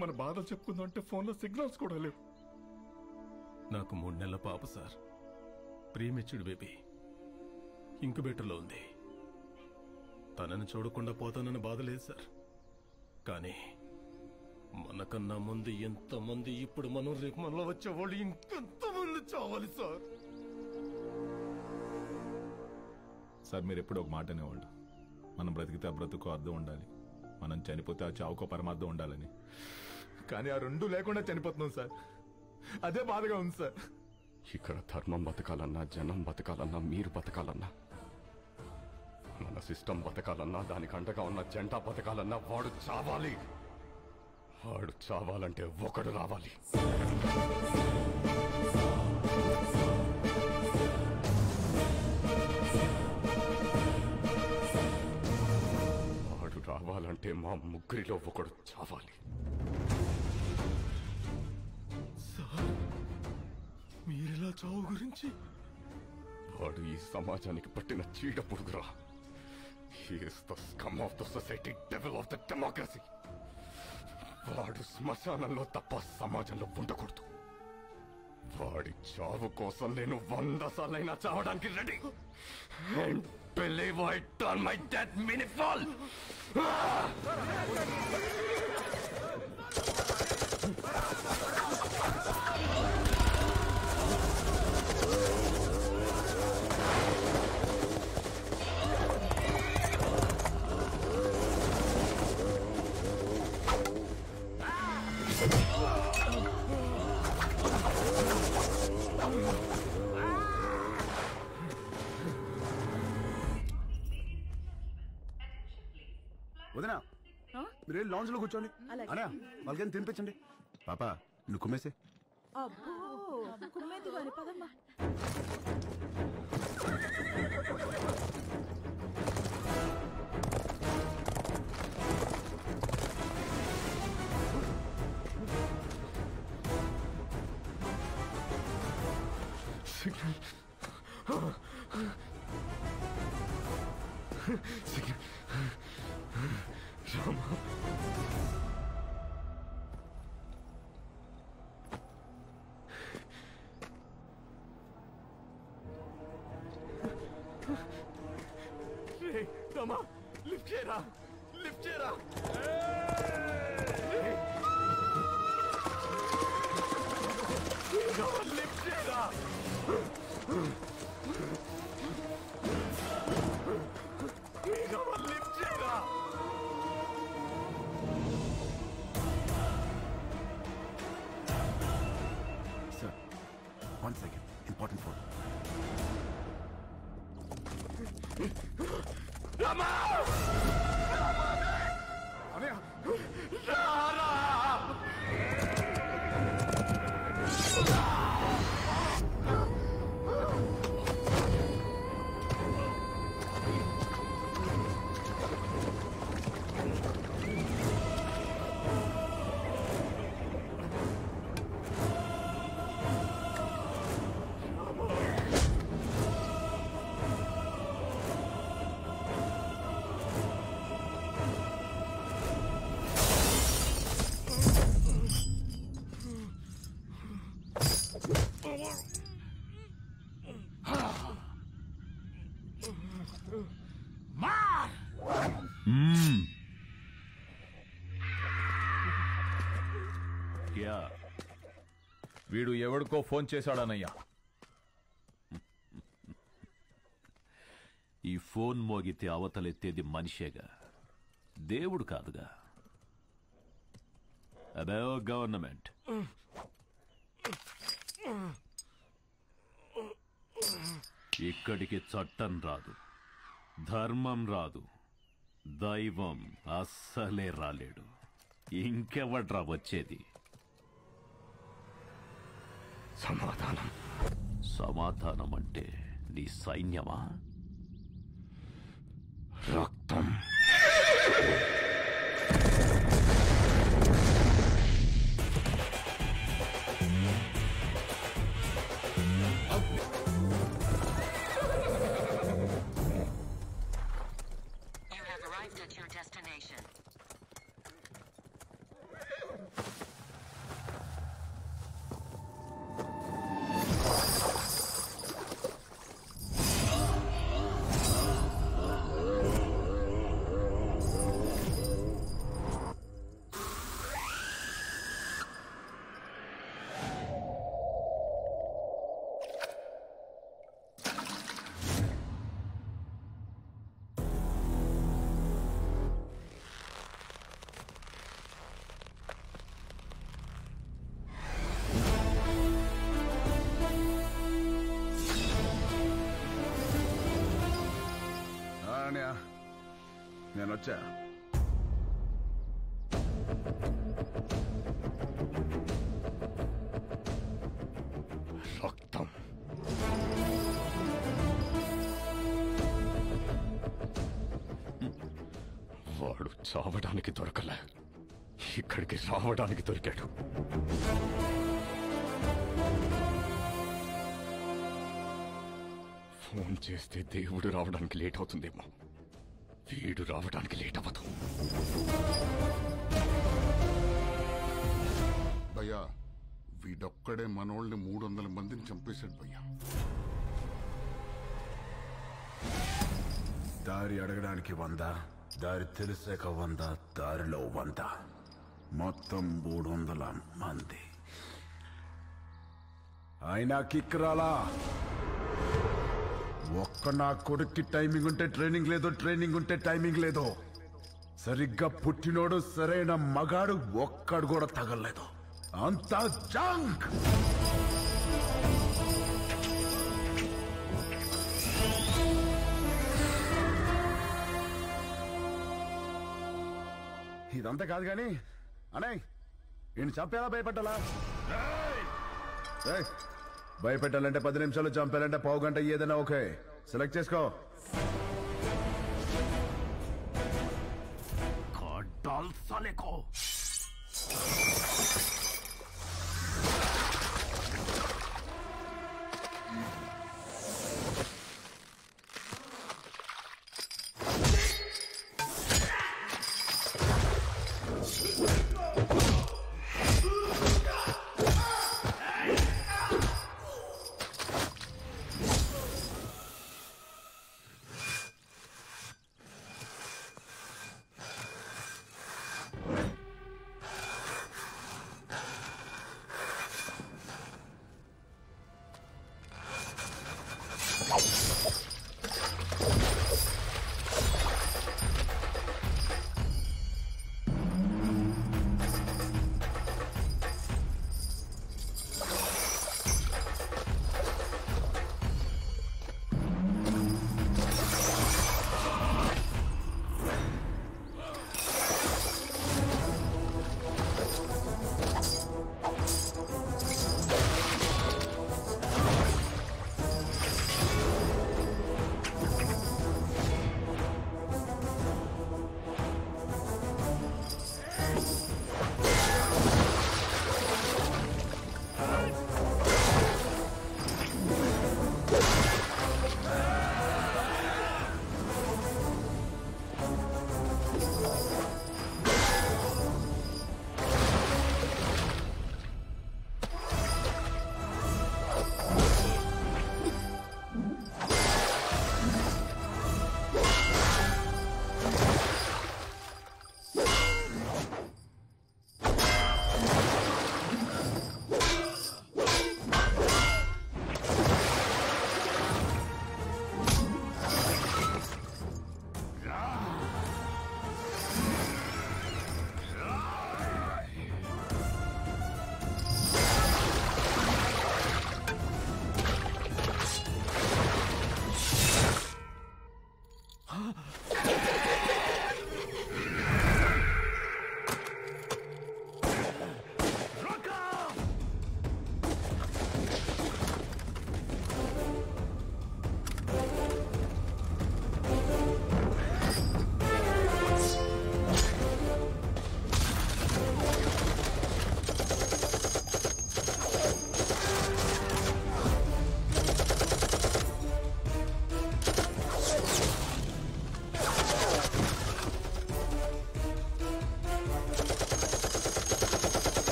S2: మన బాధలు చెప్పుకుందామంటే ఫోన్లో సిగ్నల్స్ కూడా లేవు.
S10: నాకు 3 నెలల పాప సార్, ప్రీమెచ్యూర్డ్ బేబీ, ఇంక్యుబేటర్లో ఉంది. తనని చూడకుండా పోతానన్న బాధ లేదు సార్. కానీ మనకన్నా ముందు ఎంతమంది, ఇప్పుడు మనం రేపు మనలో వచ్చేవాళ్ళు ఇంకెంతమంది చావాలి సార్.
S11: సార్ మీరు ఎప్పుడు ఒక మాట అనేవాళ్ళు, మనం బ్రతికితే ఆ బ్రతుకు అర్థం ఉండాలి, మనం చనిపోతే ఆ చావుకో పరమార్థం ఉండాలని. కానీ ఆ రెండు లేకుండా చనిపోతున్నాం సార్. అదే బాధగా ఉంది సార్.
S12: ఇక్కడ ధర్మం బతకాలన్నా, జనం బతకాలన్నా, మీరు బతకాలన్నా, మన సిస్టమ్ బతకాలన్నా, దానికి అండగా ఉన్న జెండా బతకాలన్నా వాడు చావాలి. వాడు చావాలంటే ఒకడు రావాలి. వాడు రావాలంటే మా ముగ్గురిలో ఒకడు చావాలి.
S10: సార్ మీరెలా చావు గురించి?
S12: వాడు ఈ సమాజానికి పట్టిన చీడ పురుగురా. He is the scum of the society, devil of the democracy. వాడు శ్మశానంలో తప్ప సమాజంలో ఉండకూడదు. వాడి చావు కోసం నేను 100 సార్లైనా చావడానికి ready. And believe I turn my death meaningful.
S9: వదినా మీరు లాంజ్ లో కూర్చోండి. అనే వాళ్ళకేం తినిపించండి. పాప నువ్వు కుమ్మేసే.
S8: అబ్బో కుమ్మేది వారి పదమ్మా.
S21: Signal signal Rama Rama lift చేయరా లిఫ్ట్ చేయరా లిఫ్ట్ చేయరా లిఫ్ట్ చేయరా
S9: Sir, 1 second. Important phone.
S21: Rama! Rara!
S18: వీడు ఎవడికో ఫోన్ చేశాడనయ్యా.
S19: ఈ ఫోన్ మోగితే అవతలెత్తేది మనిషేగా, దేవుడు కాదుగా. అదే గవర్నమెంట్. ఇక్కడికి చట్టం రాదు, ధర్మం రాదు, దైవం అస్సలే రాలేడు. ఇంకెవడ్రా వచ్చేది?
S21: సమాధానం.
S19: సమాధానం అంటే నీ సైన్యమా?
S21: రక్తం.
S9: నేను వచ్చా.
S21: రక్తం. వాడు చావడానికి దొరకలే, ఇక్కడికి రావడానికి దొరికాడు. ఫోన్ చేస్తే దేవుడు రావడానికి లేట్ అవుతుందేమో, వీడు రావడానికి లేట్ అవ్వదు.
S1: భయ్యా, వీడొక్కడే మనోళ్ళని 300 మందిని చంపేశాడు భయ్యా.
S9: దారి అడగడానికి 100, దారి తెలిసాక 100, దారిలో 100, మొత్తం 300 మంది. అయినా కిక్ రాలా. ఒక్క నా కొడుక్కి టైమింగ్ ఉంటే ట్రైనింగ్ లేదు, ట్రైనింగ్ ఉంటే టైమింగ్ లేదు. సరిగ్గా పుట్టినోడు సరైన మగాడు ఒక్కడు కూడా తగలలేదు. అంతా జంక్. ఇదంతా కాదు కానీ అన్నయ్య, ఈయన చంపేలా భయపెట్టాలా? భయపెట్టాలంటే 10 నిమిషాలు, చంపాలంటే పావు గంట, ఏదైనా ఓకే. సెలెక్ట్ చేసుకో.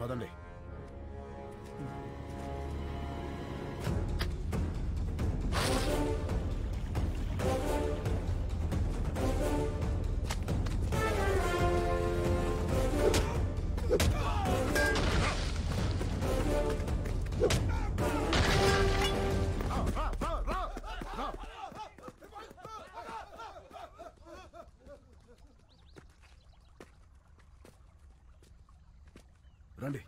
S9: పదండి. రండి.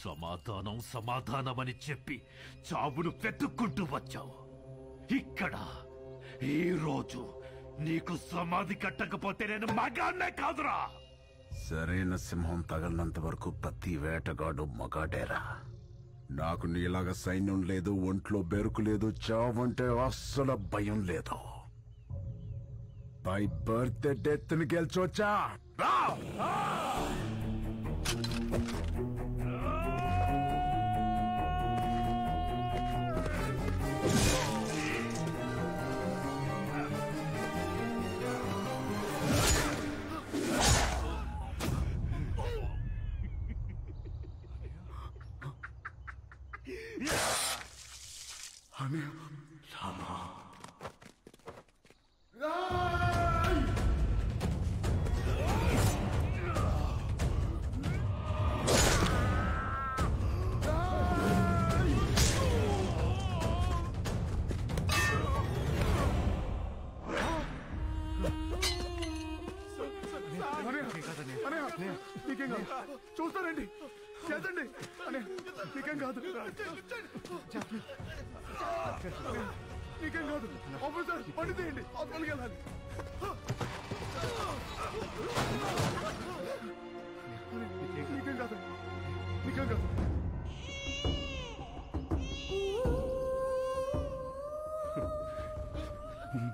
S19: సమాధానం సమాధానమని చెప్పి చావును వెతుక్కుంటూ వచ్చావు. ఇక్కడ ఈ రోజు నీకు సమాధి కట్టకపోతే నేను మగాన్నే కాదురా.
S9: సరైన సింహం తగలనంత వరకు ప్రతి వేటగాడు మగాడేరా. నాకు నీలాగా సైన్యం లేదు, ఒంట్లో బెరుకు లేదు, చావంటే అస్సలు భయం లేదు. బై బర్త్ డెత్ ని గెలిచొచ్చా.
S2: నీకేం కాదు, చూస్తారండి, చేద్దండి. నీకేం కాదు, నీకేం కాదు. ఆఫీసర్ పని తీయండి, హాస్పిటల్కి వెళ్ళాలి. నీకేం కాదు, నీకేం కాదు.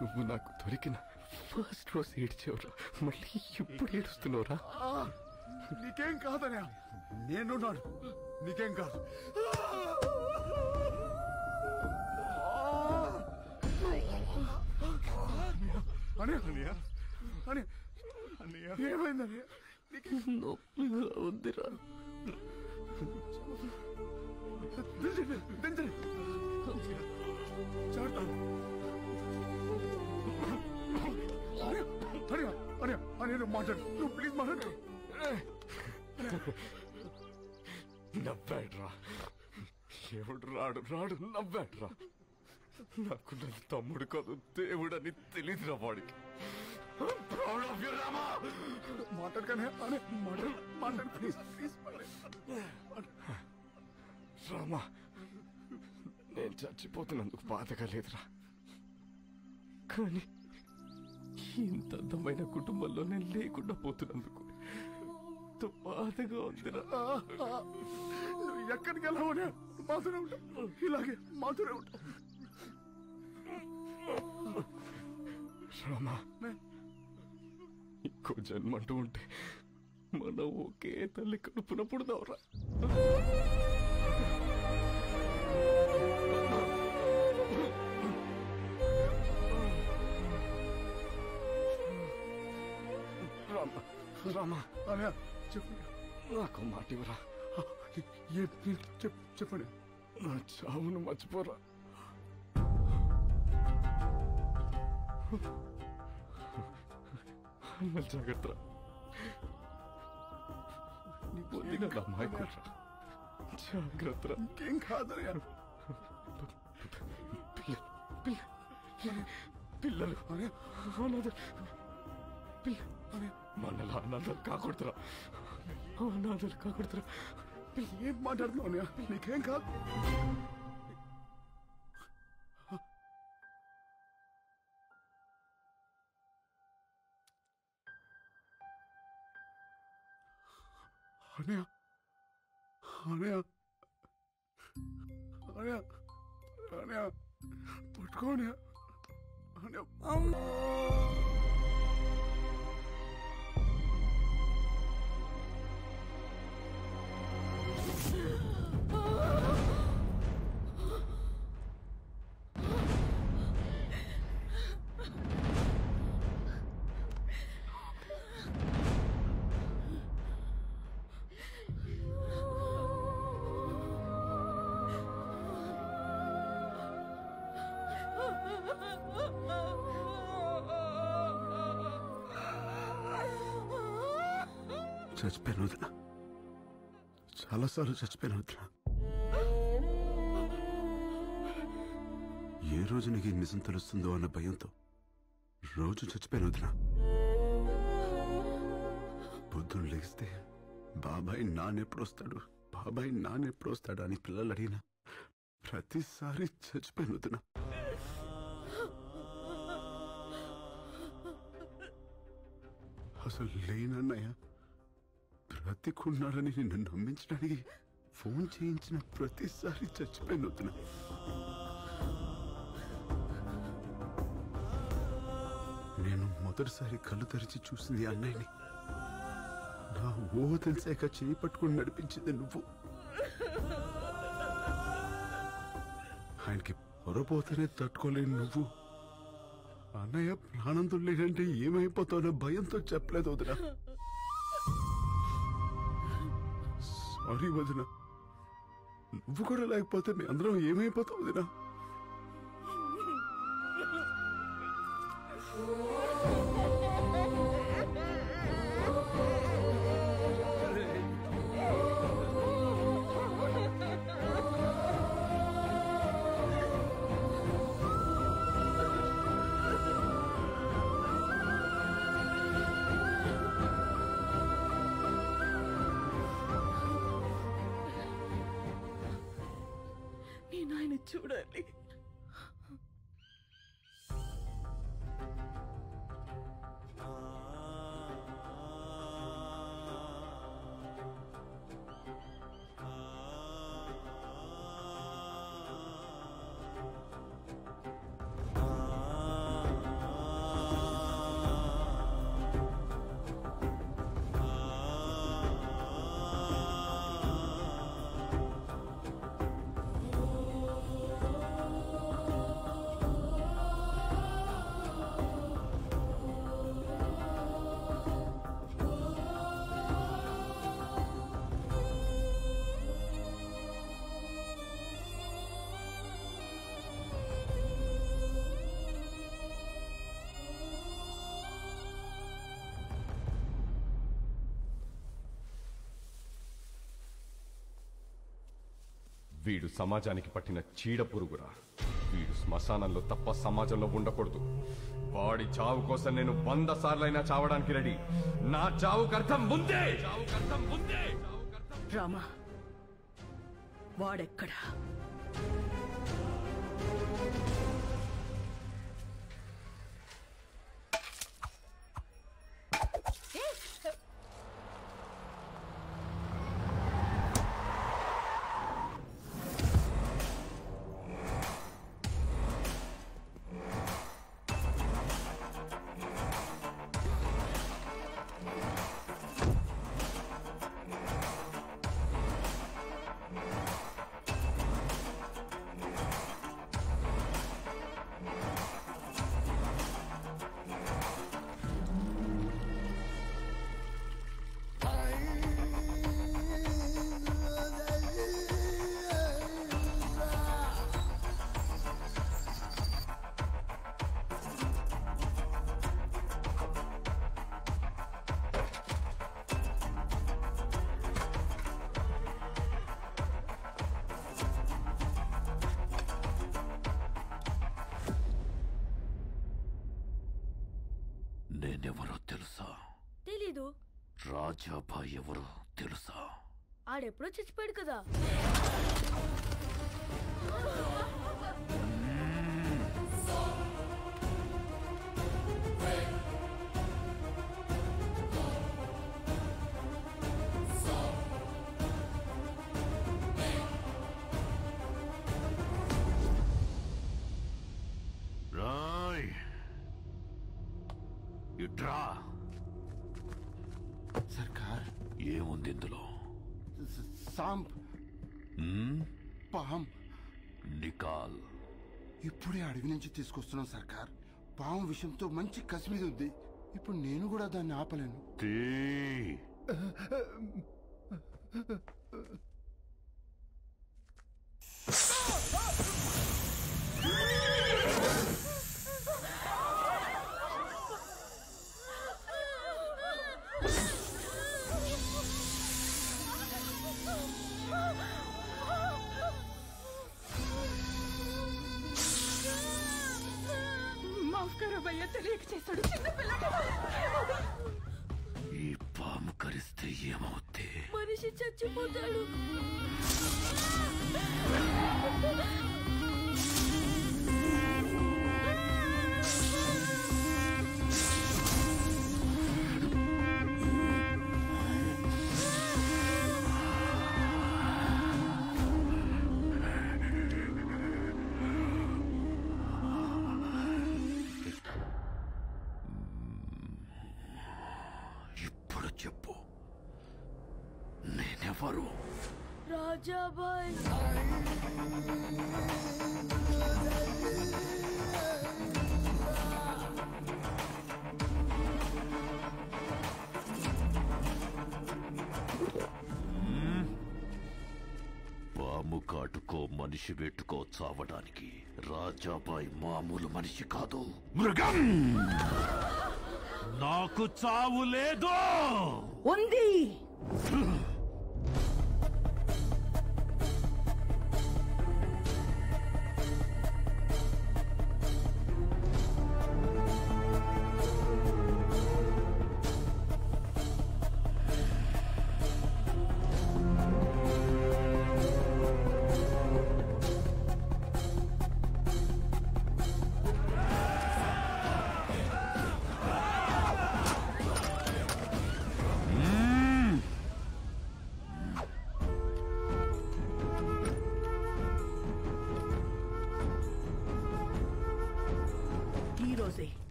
S12: నువ్వు నాకు దొరికిన ఫస్ట్ రోజు ఏడ్చేవరా, మళ్ళీ ఇప్పుడు ఏడుస్తున్నావురా?
S2: నీకేం కాదనే, నేనున్నాను, నీకేం కాదు. ఏమైందని
S12: నొప్పిగా ఉందిరా.
S2: దించండి. మాట్లాడు, నువ్వు ప్లీజ్ మాట్లాడు.
S12: నవ్వాడ్రా, ఎవడు రాడు నవ్వాడ్రా. నాకు నా తమ్ముడు కాదు దేవుడని తెలీదురా వాడికి.
S2: మాట్లాడగానే మాట్లాడు ప్లీజ్.
S12: రామా, నేను చచ్చిపోతున్నందుకు బాధగా లేదురా, కానీ ఇంత అందమైన కుటుంబంలో నేను లేకుండా పోతున్నందుకు బాధగా ఉందిరా.
S2: నువ్వు ఎక్కడికి వెళ్ళావనే మాతోనే ఉంటా, ఇలాగే మాతోనే ఉంటా.
S12: రామా, ఇంకో జన్మంటూ ఉంటే మనం ఒకే తల్లి కడుపున పుడదావురా. రామా,
S2: చెప్పండి,
S12: నాకు మాట ఇవ్వరా.
S2: చెప్పండి.
S12: నా చావును మర్చిపోరా. జాగ్రత్త, నీ పొందిన అమ్మాయికురా, జాగ్రత్త.
S2: ఇంకేం కాదయ్యా.
S12: పిల్లలు మనలా అనాథలు కాకూడదురా, అనాథలు కాకూడదురా.
S2: ఏం మాట్లాడుతున్నావు? నీకేం కాదు. పట్టుకోనే.
S9: చచ్చిపోయాను వదిన, చాలాసార్లు చచ్చిపోయాను వదిన. ఏ రోజు నీకు ఈ నిజం తెలుస్తుందో అన్న భయంతో రోజు చచ్చిపోయాను వదిన. పొద్దున్న లేస్తే బాబాయ్ నాన్నెప్పుడు వస్తాడు, బాబాయ్ నాన్నెప్పుడు వస్తాడు అని పిల్లలు అడిగినా ప్రతిసారి చచ్చిపోయాను వదిన. అసలు లేనన్నయ్య బ్రతికున్నాడని నిన్ను నమ్మించడానికి ఫోన్ చేయించిన ప్రతిసారి చచ్చిపోయాను వదిన. నేను మొదటిసారి కళ్ళు తెరిచి చూసింది అన్నయ్యని. నా ఊహ తెలిసాక చేయి పట్టుకుని నడిపించింది నువ్వు. ఆయనకి పొరపోతేనే తట్టుకోలేని నువ్వు అన్నయ్య ప్రాణంతో లేదంటే ఏమైపోతానో భయంతో చెప్పలేదు వదిన. సారీ వదిన, నువ్వు కూడా లేకపోతే మీ అందరం ఏమైపోతావు వదిన.
S8: నేను ఆయన చూడాలి.
S12: వీడు సమాజానికి పట్టిన చీడ పురుగురా. వీడు శ్మశానంలో తప్ప సమాజంలో ఉండకూడదు. వాడి చావు కోసం నేను 100 సార్లైనా చావడానికి రెడీ. నా చావుకు అర్థం ముందే.
S8: రామా, వాడెక్కడా?
S19: నేనెవరో తెలుసా?
S4: తెలీదు.
S19: రాజాబాయ్ ఎవరో తెలుసా?
S4: ఆడెప్పుడో చచ్చిపోయాడు కదా.
S19: రాయ్ ఇట్రా.
S17: సర్కార్,
S19: ఏముంది ఇందులో?
S17: సాంప్, పామ్.
S19: నికాల్.
S17: ఇప్పుడే అడవి నుంచి తీసుకొస్తున్నాం సర్కార్. పాము విషయంతో మంచి కసి మీద ఉంది. ఇప్పుడు నేను కూడా దాన్ని ఆపలేను.
S8: తెలియక చేశాడు చిన్న పిల్లడు.
S19: ఈ పాము కరిస్తే ఏమవుద్ది?
S4: మనిషి చచ్చిపోతాడు.
S19: చెప్పు, నేనెవరు?
S4: రాజాబాయ్.
S19: పాము కాటుకో మనిషి పెట్టుకో చావడానికి రాజాబాయ్ మామూలు మనిషి కాదు, మృగం. నాకు చావు లేదు.
S8: ఉంది.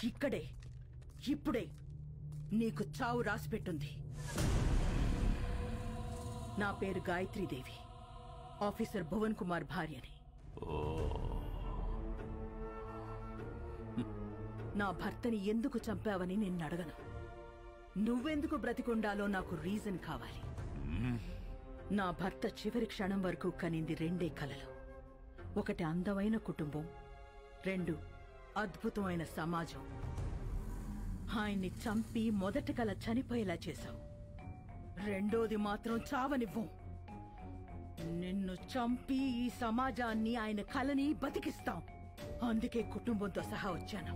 S8: ఇక్కడే ఇప్పుడే నీకు చావు రాసిపెట్టుంది. నా పేరు గాయత్రీదేవి, ఆఫీసర్ భువన్ కుమార్ భార్యని. నా భర్తని ఎందుకు చంపావని నిన్ను అడగను. నువ్వెందుకు బ్రతికుండాలో నాకు రీజన్ కావాలి. నా భర్త చివరి క్షణం వరకు కనింది రెండే కలలు. ఒకటి అందమైన కుటుంబం, రెండు అద్భుతమైన సమాజం. ఆయన్ని చంపి మొదటి కల చనిపోయేలా చేశావు, రెండోది మాత్రం చావనివ్వు. నిన్ను చంపి ఈ సమాజాన్ని, ఆయన కలని బతికిస్తాం. అందుకే కుటుంబంతో సహా వచ్చాను.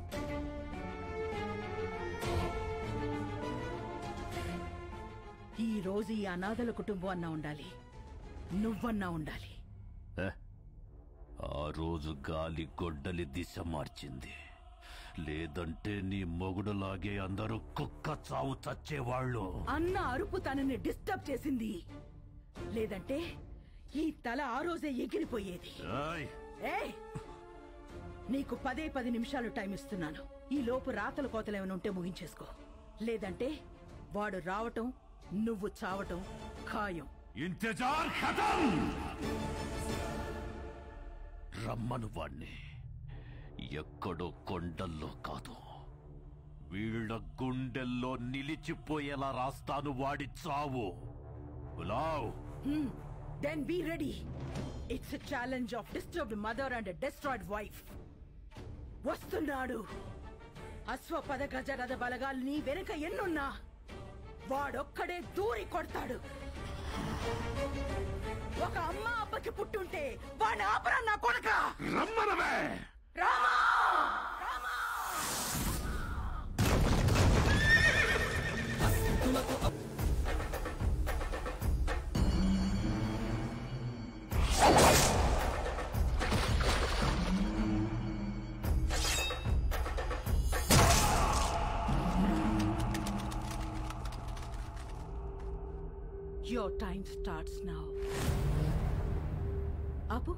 S8: ఈ రోజు ఈ అనాథల కుటుంబం అన్నా ఉండాలి, నువ్వన్నా ఉండాలి.
S19: ఆ రోజు గాలి గొడ్డలి దిశ మార్చింది, లేదంటే నీ మొగుడులాగే అందరూ కుక్క చావు చచ్చేవాళ్ళు.
S8: అన్న అరుపు తనని డిస్టర్బ్ చేసింది, లేదంటే ఈ తల ఆ రోజే ఎగిరిపోయేది. ఏయ్, నీకు 10 నిమిషాలు టైం ఇస్తున్నాను. ఈ లోపు రాతల కోతలేమైనా ఉంటే ముగించేసుకో, లేదంటే వాడు రావటం నువ్వు చావటం ఖాయం.
S19: ఇంతజార్ ఖతం. రమ్మను వాణ్ణి. ఎక్కడో కొండల్లో కాదు, వీళ్ళ గుండెల్లో నిలిచిపోయేలా రాస్తాను వాడి చావు.
S8: Then be ready. It's a challenge of disturbed mother and a destroyed wife. వస్తున్నాడు. అశ్వపద గజ రథ బలగాల్ని వెనుక ఎన్నున్నా వాడొక్కడే దూరి కొడతాడు. ఒక అమ్మ అబ్బకి పుట్టుంటే వాడిని ఆపరా నా కొడక.
S19: రమ్మనవే.
S8: Rama! Your time starts now. Apu?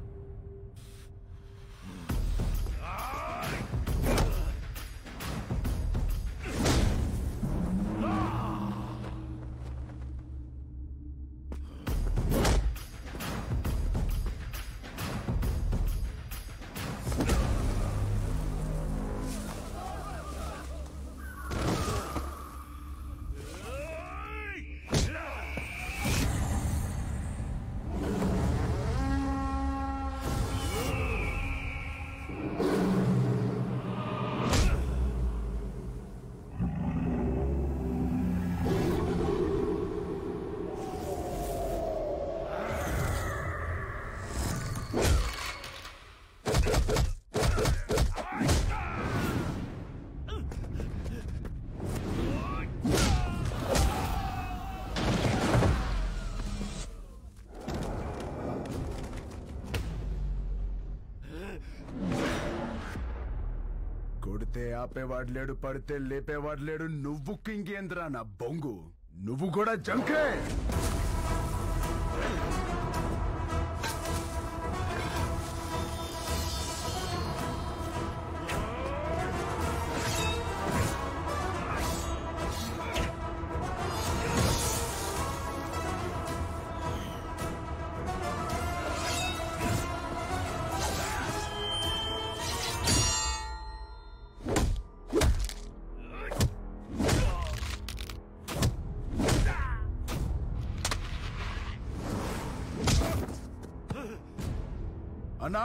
S9: ఎక్కితే ఆపేవాడు లేడు, పడితే లేపేవాడు లేడు. నువ్వు కింగేంద్రా నా బొంగు, నువ్వు కూడా జంకే. అన్నా